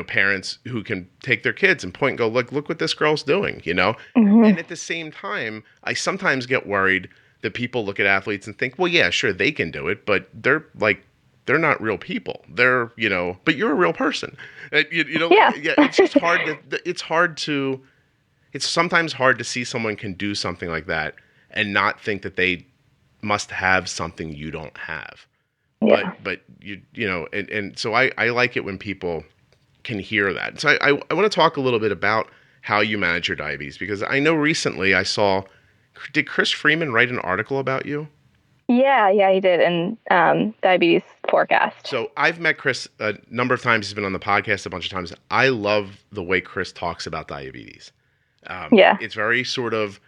parents who can take their kids and point and go, look what this girl's doing, And at the same time, I sometimes get worried that people look at athletes and think, well, yeah, sure, they can do it, but they're not real people. They're, but you're a real person. It's just it's sometimes hard to see someone can do something like that and not think that they must have something you don't have. Yeah. But and so I like it when people can hear that. So I want to talk a little bit about how you manage your diabetes, because I know recently I saw, did Chris Freeman write an article about you? Yeah, he did, in Diabetes Forecast. So I've met Chris a number of times. He's been on the podcast a bunch of times. I love the way Chris talks about diabetes. It's very sort of,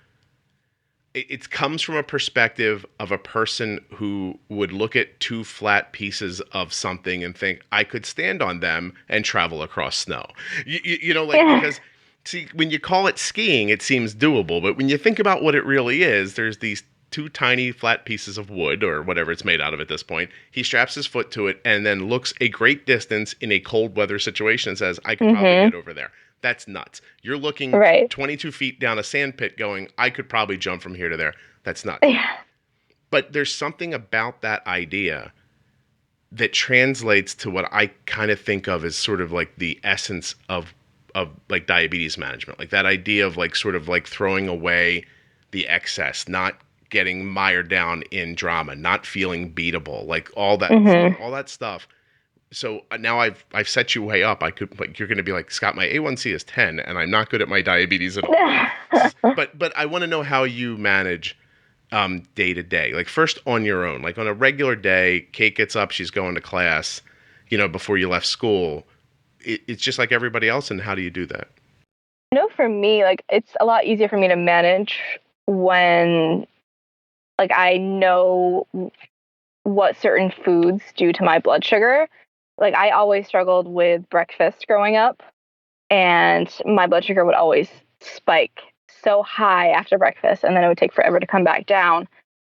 it comes from a perspective of a person who would look at 2 flat pieces of something and think, I could stand on them and travel across snow. Because, see, when you call it skiing, it seems doable. But when you think about what it really is, there's these 2 tiny flat pieces of wood or whatever it's made out of at this point. He straps his foot to it and then looks a great distance in a cold weather situation and says, I could probably get over there. That's nuts. You're looking 22 feet down a sand pit going, I could probably jump from here to there. That's nuts. Yeah. But there's something about that idea that translates to what I kind of think of as sort of like the essence of like diabetes management. Like that idea of like sort of like throwing away the excess, not getting mired down in drama, not feeling beatable, like all that stuff. So now I've set you way up. You're going to be like, Scott, my A1C is 10 and I'm not good at my diabetes at all. But I want to know how you manage day to day. Like first on your own, like on a regular day, Kate gets up, she's going to class, before you left school. It's just like everybody else. And how do you do that? For me, like it's a lot easier for me to manage when like I know what certain foods do to my blood sugar. Like I always struggled with breakfast growing up, and my blood sugar would always spike so high after breakfast, and then it would take forever to come back down.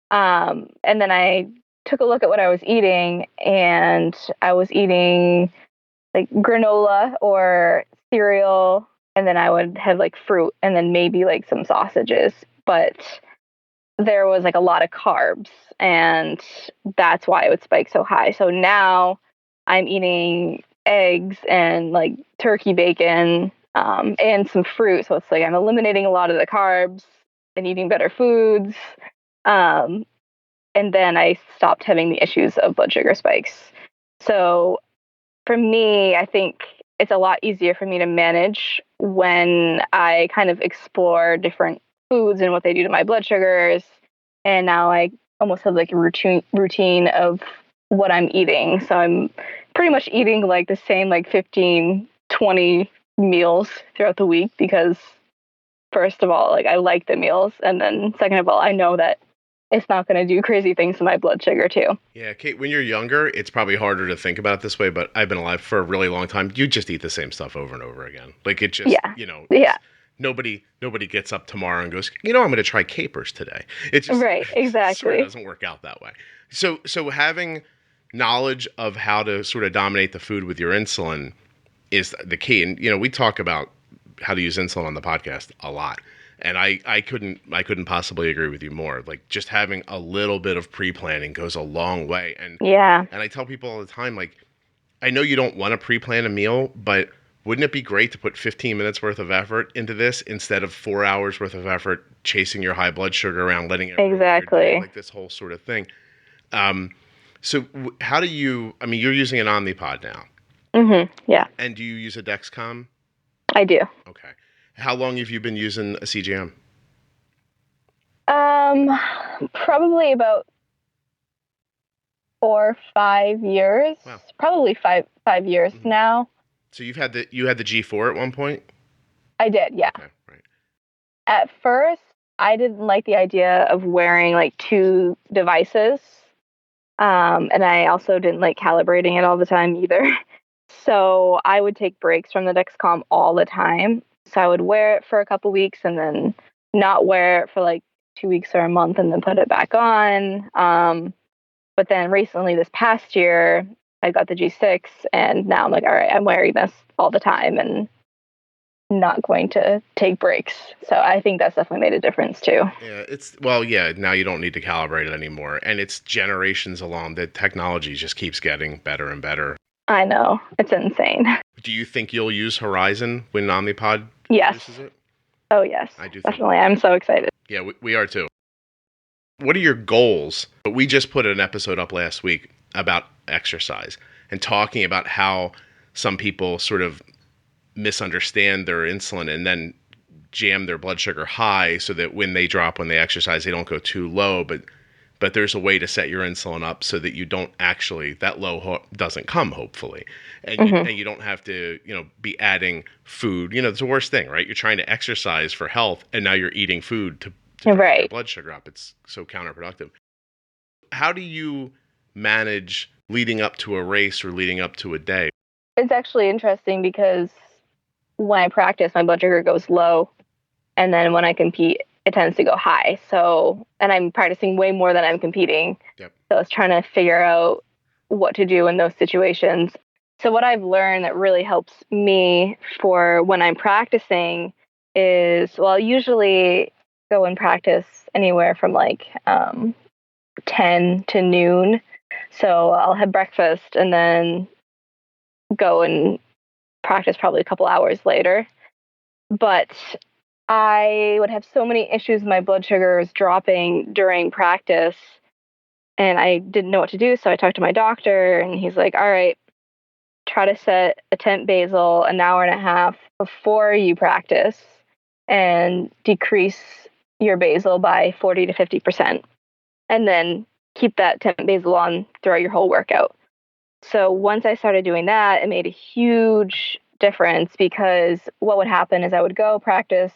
And then I took a look at what I was eating, and I was eating like granola or cereal, and then I would have like fruit and then maybe like some sausages. But there was like a lot of carbs, and that's why it would spike so high. So now I'm eating eggs and like turkey bacon, and some fruit. So it's like I'm eliminating a lot of the carbs and eating better foods. Um, and then I stopped having the issues of blood sugar spikes. So for me, I think it's a lot easier for me to manage when I kind of explore different foods and what they do to my blood sugars. And now I almost have like a routine of what I'm eating. So I'm pretty much eating like the same like 15, 20 meals throughout the week because first of all, like I like the meals. And then second of all, I know that it's not going to do crazy things to my blood sugar too. Yeah, Kate, when you're younger, it's probably harder to think about it this way, but I've been alive for a really long time. You just eat the same stuff over and over again. Like it just, nobody gets up tomorrow and goes, I'm going to try capers today. It's just, right, exactly. Sort of doesn't work out that way. So having knowledge of how to sort of dominate the food with your insulin is the key. And, we talk about how to use insulin on the podcast a lot. And I couldn't possibly agree with you more. Like just having a little bit of pre-planning goes a long way. And I tell people all the time, like, I know you don't want to pre-plan a meal, but wouldn't it be great to put 15 minutes worth of effort into this instead of 4 hours worth of effort chasing your high blood sugar around, letting it exactly like this whole sort of thing. So how do you? I mean, you're using an Omnipod now. Mm-hmm. Yeah. And do you use a Dexcom? I do. Okay. How long have you been using a CGM? Probably about 4 or 5 years. Wow. Probably five years now. So you had the G4 at one point? I did, yeah. Okay, right. At first, I didn't like the idea of wearing like 2 devices. And I also didn't like calibrating it all the time either. So I would take breaks from the Dexcom all the time. So I would wear it for a couple weeks and then not wear it for like 2 weeks or a month and then put it back on. But then recently this past year, I got the G6 and now I'm like, all right, I'm wearing this all the time and not going to take breaks. So I think that's definitely made a difference too. Yeah, now you don't need to calibrate it anymore. And it's generations along. The technology just keeps getting better and better. I know. It's insane. Do you think you'll use Horizon when Omnipod yes. uses it? Oh, yes. I do. Definitely. I'm so excited. Yeah, we are too. What are your goals? But we just put an episode up last week about exercise and talking about how some people sort of misunderstand their insulin and then jam their blood sugar high so that when they exercise, they don't go too low. But there's a way to set your insulin up so that you don't actually, that low doesn't come, hopefully. And you don't have to, be adding food. It's the worst thing, right? You're trying to exercise for health, and now you're eating food to drive your blood sugar up. It's so counterproductive. How do you manage leading up to a race or leading up to a day? It's actually interesting because when I practice, my blood sugar goes low. And then when I compete, it tends to go high. So, and I'm practicing way more than I'm competing. Yep. So I was trying to figure out what to do in those situations. So what I've learned that really helps me for when I'm practicing is, well, I'll usually go and practice anywhere from like 10 to noon. So I'll have breakfast and then go and practice probably a couple hours later. But I would have so many issues with my blood sugars dropping during practice, and I didn't know what to do. So I talked to my doctor, and he's like, all right, try to set a temp basal an hour and a half before you practice and decrease your basal by 40 to 50%. And then keep that temp basal on throughout your whole workout. So once I started doing that, it made a huge difference because what would happen is I would go practice,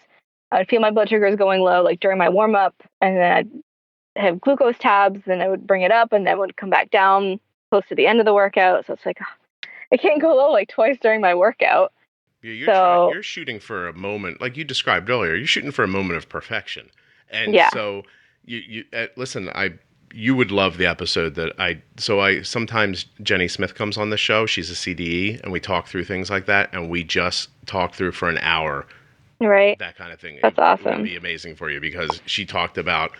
I would feel my blood sugars going low, like during my warm up, and then I'd have glucose tabs, and I would bring it up, and then would come back down close to the end of the workout. So it's like, I can't go low like twice during my workout. Yeah, you're shooting for a moment, like you described earlier. You're shooting for a moment of perfection, and so you listen. You would love the episode that I sometimes Jenny Smith comes on the show. She's a CDE, and we talk through things like that, and we just talked through for an hour. Right. That kind of thing. That's awesome. It would be amazing for you because she talked about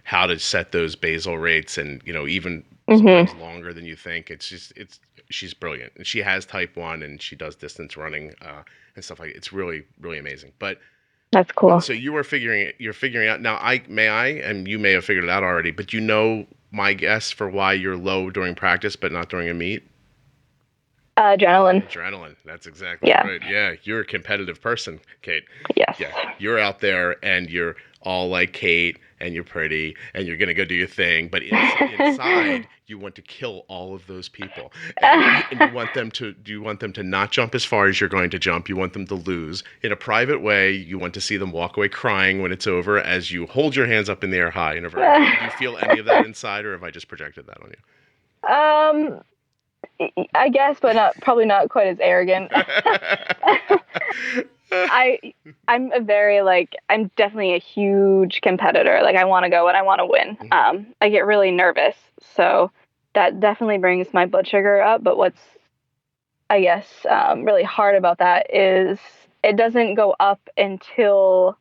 how to set those basal rates, and even Mm-hmm. sometimes longer than you think. She's brilliant, and she has type 1, and she does distance running and stuff like that. It's really, really amazing. But That's cool. so you're figuring out now. And you may have figured it out already, but my guess for why you're low during practice but not during a meet. Adrenaline. That's exactly right. Yeah, you're a competitive person, Kate. Yes. Yeah, you're out there and you're all like Kate, and you're pretty, and you're gonna go do your thing. But inside, you want to kill all of those people, and you want them to not jump as far as you're going to jump. You want them to lose in a private way. You want to see them walk away crying when it's over, as you hold your hands up in the air high. Do you feel any of that inside, or have I just projected that on you? I guess, but probably not quite as arrogant. I'm I'm definitely a huge competitor. Like, I want to go and I want to win. Mm-hmm. I get really nervous, so that definitely brings my blood sugar up. But what's, I guess, really hard about that is it doesn't go up until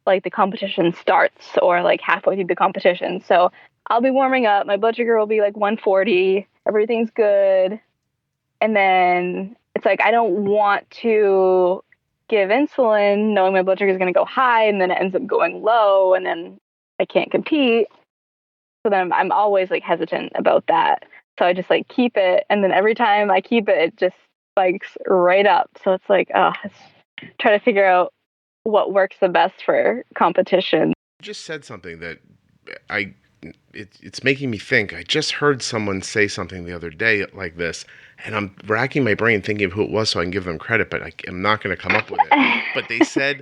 like the competition starts, or like halfway through the competition. So I'll be warming up, my blood sugar will be like 140, everything's good. And then it's like, I don't want to give insulin knowing my blood sugar is going to go high, and then it ends up going low, and then I can't compete. So then I'm always like hesitant about that. So I just like keep it. And then every time I keep it, it just spikes right up. So it's like, try to figure out what works the best for competition. You just said something that it's making me think. I just heard someone say something the other day like this, and I'm racking my brain thinking of who it was so I can give them credit, but I'm not going to come up with it. But they said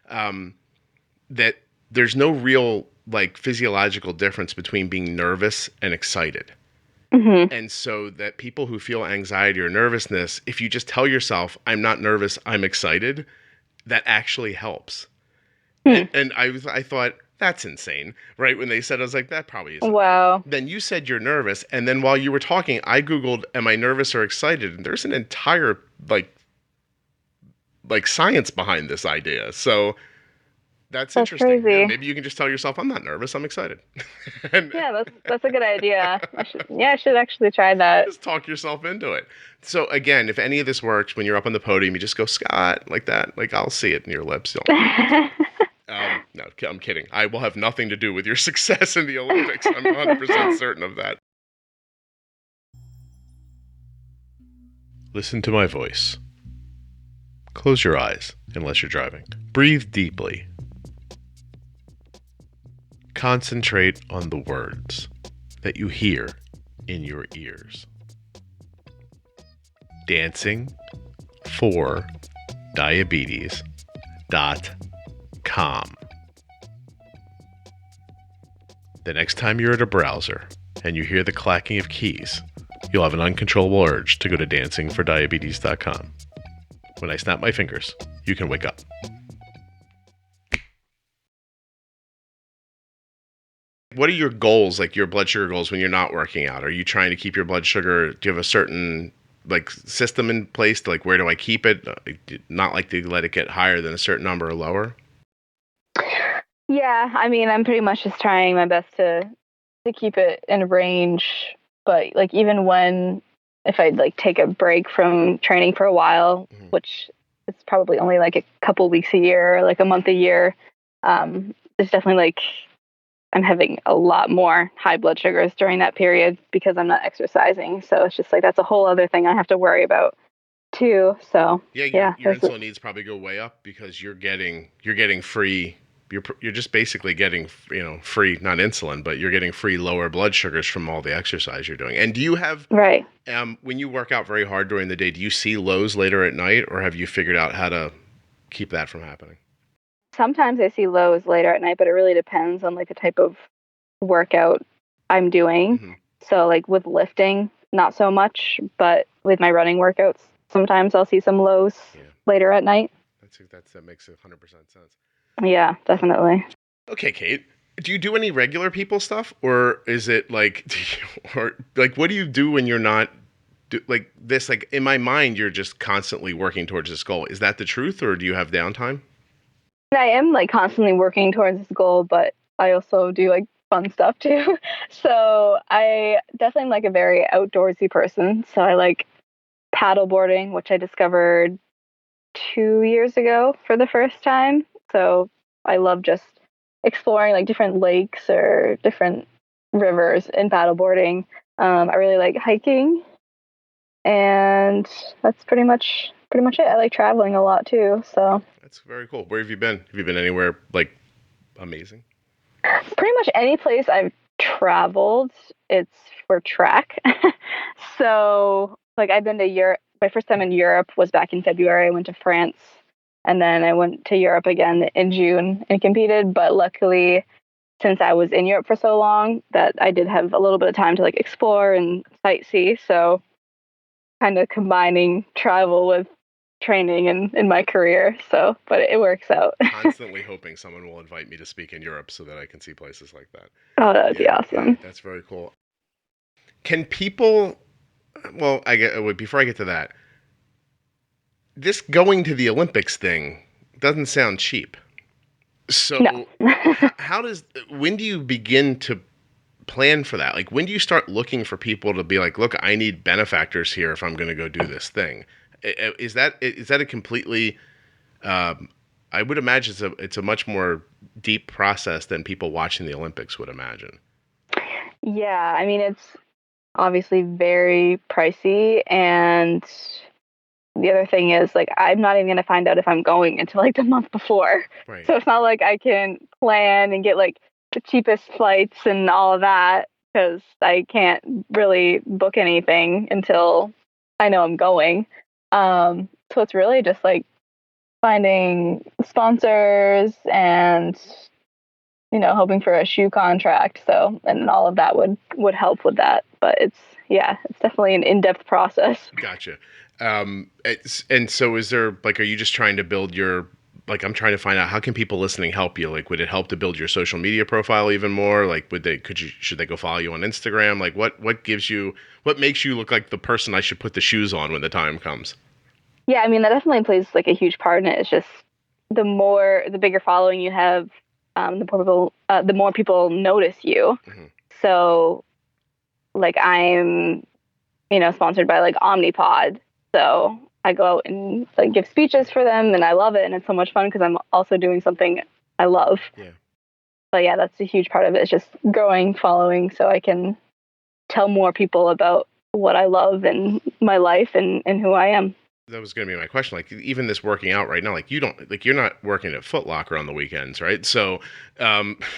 that there's no real like physiological difference between being nervous and excited. Mm-hmm. And so that people who feel anxiety or nervousness, if you just tell yourself, I'm not nervous, I'm excited, that actually helps. And I thought, that's insane, right? When they said, I was like, that probably isn't. Wow. Then you said you're nervous, and then while you were talking, I Googled, am I nervous or excited? And there's an entire like science behind this idea. So that's interesting. crazy. Yeah, maybe you can just tell yourself, I'm not nervous, I'm excited. Yeah, that's a good idea. I should actually try that. Just talk yourself into it. So again, if any of this works, when you're up on the podium, you just go, Scott, like that. Like, I'll see it in your lips. No, I'm kidding. I will have nothing to do with your success in the Olympics. I'm 100% certain of that. Listen to my voice. Close your eyes, unless you're driving. Breathe deeply. Concentrate on the words that you hear in your ears. Dancing for Diabetes.com. The next time you're at a browser and you hear the clacking of keys, you'll have an uncontrollable urge to go to dancingfordiabetes.com. When I snap my fingers, you can wake up. What are your goals, like your blood sugar goals when you're not working out? Are you trying to keep your blood sugar? Do you have a certain like system in place to like, where do I keep it? Not like to let it get higher than a certain number or lower? Yeah, I mean, I'm pretty much just trying my best to keep it in range. But like, even if I'd like take a break from training for a while, Mm-hmm. which is probably only like a couple weeks a year, or like a month a year, it's definitely like I'm having a lot more high blood sugars during that period because I'm not exercising. So it's just like, that's a whole other thing I have to worry about too. So your insulin needs probably go way up because you're getting free. You're just basically getting, free, not insulin, but you're getting free lower blood sugars from all the exercise you're doing. And do you have, right? When you work out very hard during the day, do you see lows later at night, or have you figured out how to keep that from happening? Sometimes I see lows later at night, but it really depends on like the type of workout I'm doing. Mm-hmm. So like with lifting, not so much, but with my running workouts, sometimes I'll see some lows later at night. That makes 100% sense. Yeah, definitely. Okay, Kate, do you do any regular people stuff, or is it like, what do you do when you're not like this? Like in my mind, you're just constantly working towards this goal. Is that the truth, or do you have downtime? I am like constantly working towards this goal, but I also do like fun stuff too. So I definitely am like a very outdoorsy person. So I like paddleboarding, which I discovered 2 years ago for the first time. So I love just exploring like different lakes or different rivers in paddleboarding. I really like hiking, and that's pretty much it. I like traveling a lot too. So That's very cool. Where have you been? Have you been anywhere like amazing? pretty much any place I've traveled, it's for track. So like I've been to Europe. My first time in Europe was back in February. I went to France, and then I went to Europe again in June and competed. But luckily, since I was in Europe for so long, that I did have a little bit of time to like explore and sightsee. So kind of combining travel with training in my career. So, but it works out. Constantly hoping someone will invite me to speak in Europe so that I can see places like that. Oh, that would be awesome. That's very cool. Can people, well, before I get to that, this going to the Olympics thing doesn't sound cheap. So No. when do you begin to plan for that? Like, when do you start looking for people to be like, look, I need benefactors here if I'm going to go do this thing? Is that a completely, I would imagine it's a much more deep process than people watching the Olympics would imagine. Yeah, I mean, it's obviously very pricey. And the other thing is, like, I'm not even going to find out if I'm going until like the month before. Right. So it's not like I can plan and get like the cheapest flights and all of that, because I can't really book anything until I know I'm going. So it's really just like finding sponsors and, you know, hoping for a shoe contract. So, and all of that would help with that. But it's definitely an in-depth process. Gotcha. And so is there, like, are you just trying to build your, like, I'm trying to find out, how can people listening help you? Like, would it help to build your social media profile even more? Like, should they go follow you on Instagram? Like, what makes you look like the person I should put the shoes on when the time comes? Yeah, I mean, that definitely plays like a huge part in it. It's just the bigger following you have, the more people notice you. Mm-hmm. So, like, I'm, you know, sponsored by like Omnipod, so I go out and like give speeches for them, and I love it, and it's so much fun because I'm also doing something I love. Yeah. But yeah, that's a huge part of it. It's just growing following, so I can tell more people about what I love and my life and who I am. That was going to be my question. Like, even this working out right now, like, you're not working at Foot Locker on the weekends, right? So,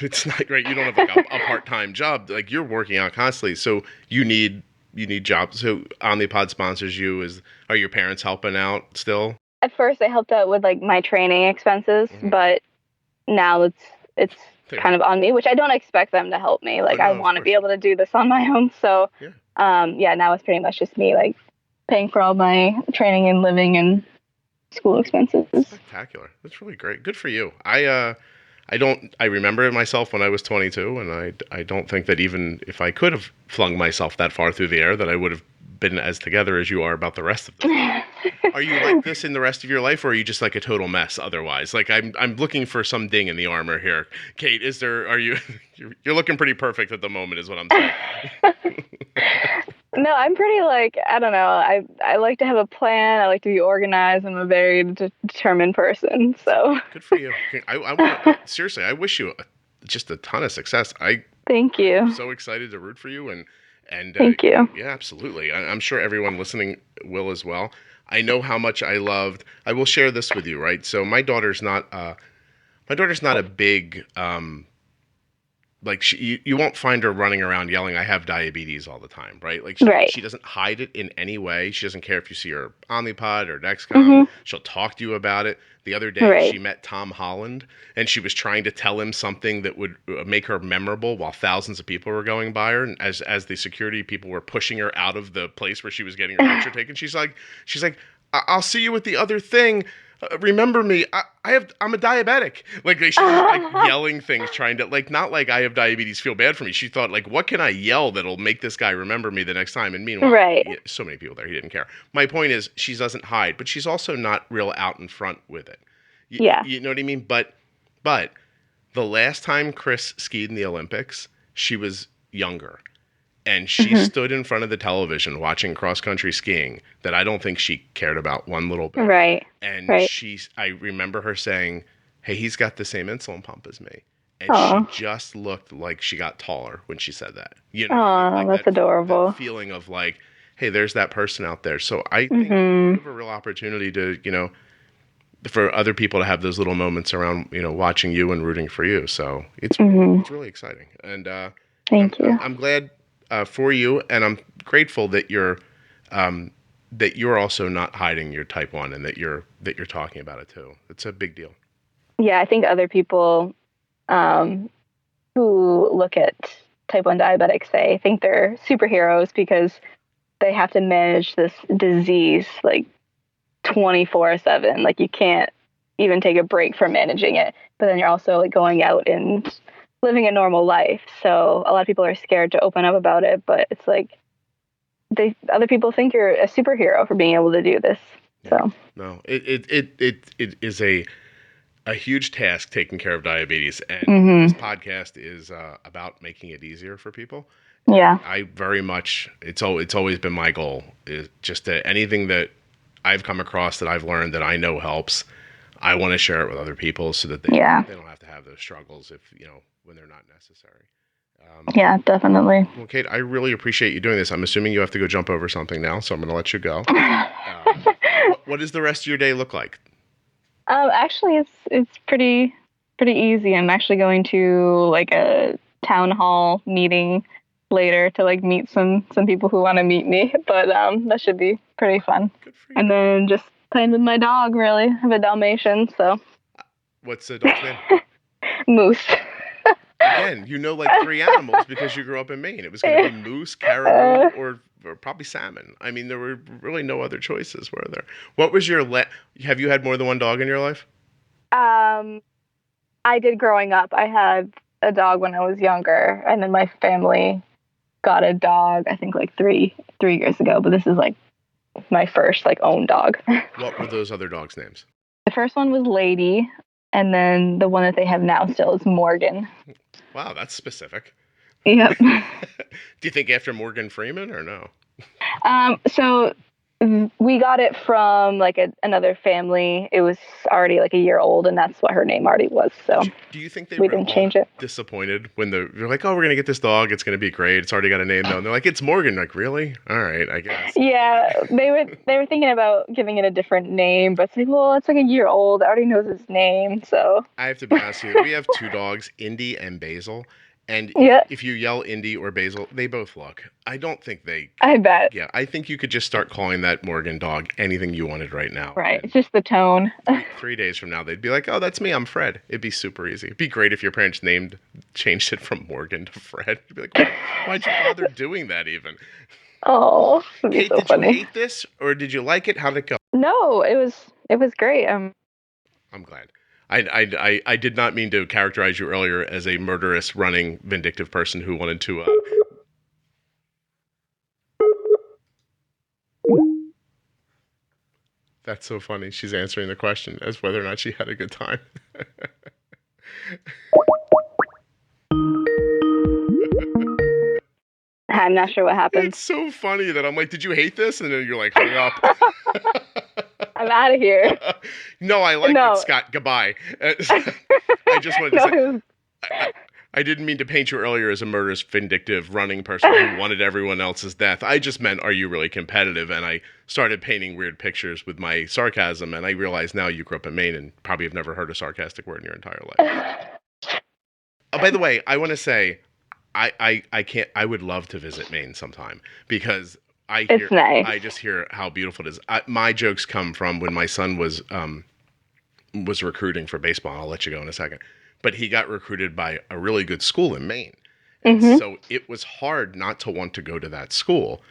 it's not, right. You don't have like a part-time job. Like, you're working out constantly. So you need jobs. So Omnipod sponsors you. Are your parents helping out still? At first I helped out with like my training expenses, Mm-hmm. but now it's kind of on me, which I don't expect them to help me. Like, I want to be able to do this on my own. So, now it's pretty much just me, like, paying for all my training and living and school expenses. Spectacular. That's really great. Good for you. I remember myself when I was 22, and I don't think that even if I could have flung myself that far through the air, that I would have been as together as you are about the rest of this. Are you like this in the rest of your life, or are you just like a total mess otherwise? Like, I'm looking for some ding in the armor here. Kate, you're looking pretty perfect at the moment is what I'm saying. No, I'm pretty, like, I don't know. I like to have a plan. I like to be organized. I'm a very determined person. So good for you. Seriously, I wish you just a ton of success. Thank you. I'm so excited to root for you, and thank you. Yeah, absolutely. I'm sure everyone listening will as well. I know how much I will share this with you, right? So my daughter's not a big, like, you won't find her running around yelling, I have diabetes all the time, right? Like, she doesn't hide it in any way. She doesn't care if you see her Omnipod or Dexcom. Mm-hmm. She'll talk to you about it. The other day, she met Tom Holland, and she was trying to tell him something that would make her memorable while thousands of people were going by her. And as the security people were pushing her out of the place where she was getting her picture taken, she's like, I'll see you with the other thing. Remember me. I'm a diabetic. Like, she's like yelling things, trying to, like, not like I have diabetes, feel bad for me. She thought, like, what can I yell that'll make this guy remember me the next time? And meanwhile, so many people there, he didn't care. My point is, she doesn't hide, but she's also not real out in front with it. You know what I mean? But the last time Chris skied in the Olympics, she was younger. And she stood in front of the television watching cross-country skiing that I don't think she cared about one little bit. Right. And right. I remember her saying, hey, he's got the same insulin pump as me. And she just looked like she got taller when she said that. You know, like that's adorable. That feeling of like, hey, there's that person out there. So I think you have a real opportunity to, you know, for other people to have those little moments around, you know, watching you and rooting for you. So it's really exciting. And Thank you. I'm glad for you, and I'm grateful that you're also not hiding your type 1 and that you're talking about it too. It's a big deal. Yeah, I think other people who look at type 1 diabetics think they're superheroes because they have to manage this disease like 24/7. Like you can't even take a break from managing it. But then you're also like going out and living a normal life. So a lot of people are scared to open up about it, but it's like other people think you're a superhero for being able to do this. So no, it is a huge task taking care of diabetes, and this podcast is about making it easier for people. Yeah, I very much it's always been my goal is just that anything that I've come across that I've learned that I know helps, I want to share it with other people so that they don't have to have those struggles if when they're not necessary. Yeah, definitely. Well, Kate, I really appreciate you doing this. I'm assuming you have to go jump over something now, so I'm going to let you go. What does the rest of your day look like? Actually, it's pretty easy. I'm actually going to like a town hall meeting later to like meet some people who want to meet me. But that should be pretty fun. Good for you. And then just playing with my dog. Really, I have a Dalmatian. So. What's the dog's name? Moose. Again, like 3 animals because you grew up in Maine. It was going to be moose, caribou, or probably salmon. I mean, there were really no other choices, were there? What was your have you had more than one dog in your life? I did growing up. I had a dog when I was younger, and then my family got a dog, I think like three years ago, but this is like my first like own dog. What were those other dogs' names? The first one was Lady, and then the one that they have now still is Morgan. Wow, that's specific. Yep. Do you think after Morgan Freeman or no? So we got it from like another family. It was already like a year old, and that's what her name already was. So do you think we didn't change it? Disappointed when they're like, oh, we're gonna get this dog. It's gonna be great. It's already got a name though. And they're like, it's Morgan. Like, really? All right, I guess. Yeah, they were thinking about giving it a different name, but it's like, well, it's like a year old. I already knows his name, so. I have to be honest with you. We have 2 dogs, Indy and Basil. And if you yell Indy or Basil, they both look. I don't think they... I bet. Yeah, I think you could just start calling that Morgan dog anything you wanted right now. Right, it's just the tone. 3 days from now, they'd be like, oh, that's me, I'm Fred. It'd be super easy. It'd be great if your parents changed it from Morgan to Fred. You'd be like, why'd you bother doing that even? Oh, Kate, so did funny. you hate this or did you like it? How'd it go? No, it was great. I'm glad. I did not mean to characterize you earlier as a murderous, running, vindictive person who wanted to... That's so funny. She's answering the question as whether or not she had a good time. I'm not sure what happened. It's so funny that I'm like, did you hate this? And then you're like, hung up. I'm out of here. No, I like it, Scott. Goodbye. I just wanted to say, I didn't mean to paint you earlier as a murderous, vindictive, running person who wanted everyone else's death. I just meant, are you really competitive? And I started painting weird pictures with my sarcasm, and I realize now you grew up in Maine and probably have never heard a sarcastic word in your entire life. Oh, by the way, I want to say, I would love to visit Maine sometime because it's nice. I just hear how beautiful it is. My jokes come from when my son was recruiting for baseball. I'll let you go in a second. But he got recruited by a really good school in Maine. And so it was hard not to want to go to that school.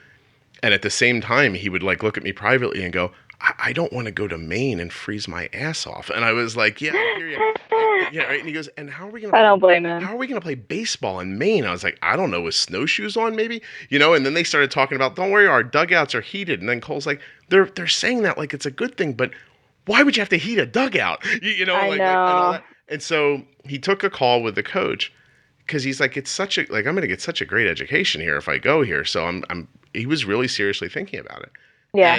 And at the same time, he would like look at me privately and go, I don't want to go to Maine and freeze my ass off. And I was like, yeah, I hear you. Yeah, right. And he goes, and how are we going to... I don't blame him. How are we going to play baseball in Maine? I was like, I don't know, with snowshoes on maybe? And then they started talking about, don't worry, our dugouts are heated. And then Cole's like, they're saying that like it's a good thing, but why would you have to heat a dugout? I know. And all that. And so he took a call with the coach, because he's like, it's such a, like, I'm going to get such a great education here if I go here. So he was really seriously thinking about it. Yeah.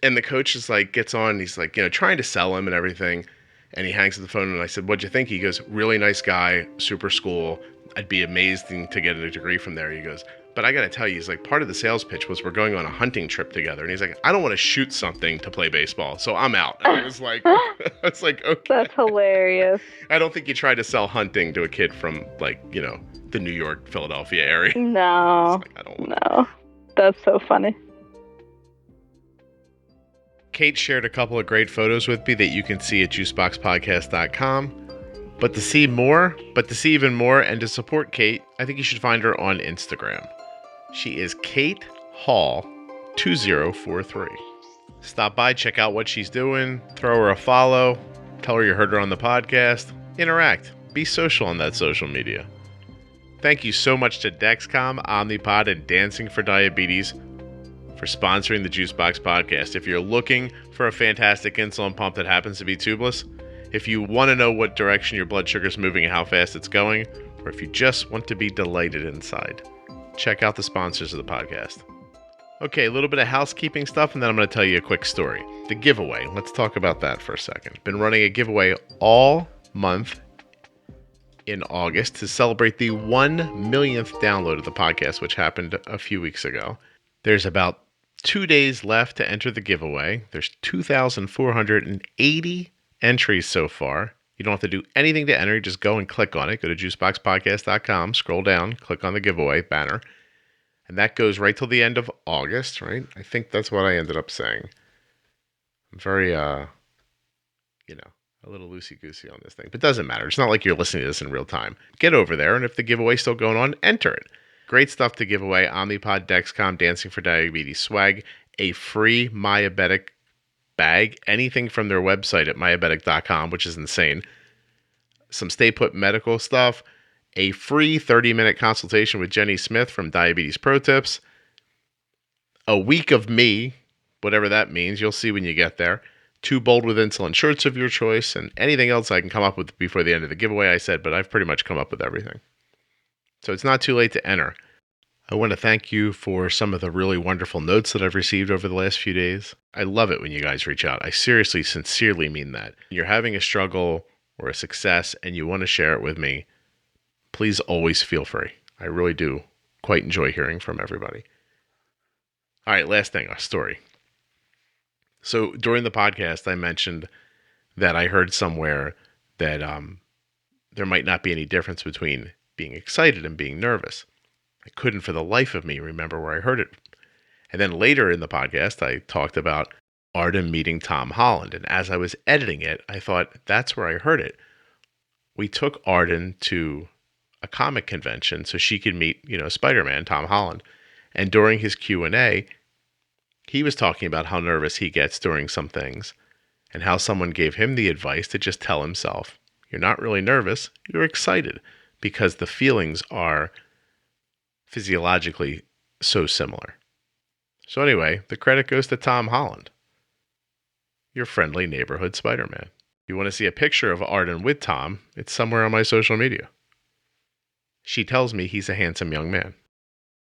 And the coach is like, gets on, he's like, trying to sell him and everything. And he hangs up the phone, and I said, what'd you think? He goes, really nice guy, super school. I'd be amazed to get a degree from there. He goes, but I got to tell you, he's like, part of the sales pitch was we're going on a hunting trip together. And he's like, I don't want to shoot something to play baseball, so I'm out. And I was like, okay. That's hilarious. I don't think you try to sell hunting to a kid from, like, the New York, Philadelphia area. No. Like, I don't want No. That's so funny. Kate shared a couple of great photos with me that you can see at juiceboxpodcast.com. But to see even more, and to support Kate, I think you should find her on Instagram. She is Kate Hall 2043. Stop by, check out what she's doing, throw her a follow, tell her you heard her on the podcast, interact, be social on that social media. Thank you so much to Dexcom, Omnipod, and Dancing for Diabetes for sponsoring the Juicebox Podcast. If you're looking for a fantastic insulin pump that happens to be tubeless, if you want to know what direction your blood sugar is moving and how fast it's going, or if you just want to be delighted inside, check out the sponsors of the podcast. Okay, a little bit of housekeeping stuff, and then I'm going to tell you a quick story. The giveaway. Let's talk about that for a second. Been running a giveaway all month in August to celebrate the 1 millionth download of the podcast, which happened a few weeks ago. There's about 2 days left to enter the giveaway. There's 2,480 entries so far. You don't have to do anything to enter. You just go and click on it. Go to juiceboxpodcast.com, scroll down, click on the giveaway banner. And that goes right till the end of August, right? I think that's what I ended up saying. I'm very, a little loosey-goosey on this thing. But it doesn't matter. It's not like you're listening to this in real time. Get over there, and if the giveaway's still going on, enter it. Great stuff to give away. Omnipod, Dexcom, Dancing for Diabetes swag, a free Myabetic bag, anything from their website at myabetic.com, which is insane. Some Stay Put medical stuff, a free 30-minute consultation with Jenny Smith from Diabetes Pro Tips, a week of me, whatever that means, you'll see when you get there, 2 Bold with Insulin shirts of your choice, and anything else I can come up with before the end of the giveaway, I said, but I've pretty much come up with everything. So it's not too late to enter. I want to thank you for some of the really wonderful notes that I've received over the last few days. I love it when you guys reach out. I seriously, sincerely mean that. You're having a struggle or a success and you want to share it with me, please always feel free. I really do quite enjoy hearing from everybody. All right, last thing, a story. So during the podcast, I mentioned that I heard somewhere that there might not be any difference between being excited and being nervous. I couldn't for the life of me remember where I heard it. And then later in the podcast, I talked about Arden meeting Tom Holland. And as I was editing it, I thought, that's where I heard it. We took Arden to a comic convention so she could meet, Spider-Man, Tom Holland. And during his Q&A, he was talking about how nervous he gets during some things and how someone gave him the advice to just tell himself, you're not really nervous, you're excited, because the feelings are physiologically so similar. So anyway, the credit goes to Tom Holland, your friendly neighborhood Spider-Man. If you want to see a picture of Arden with Tom, it's somewhere on my social media. She tells me he's a handsome young man.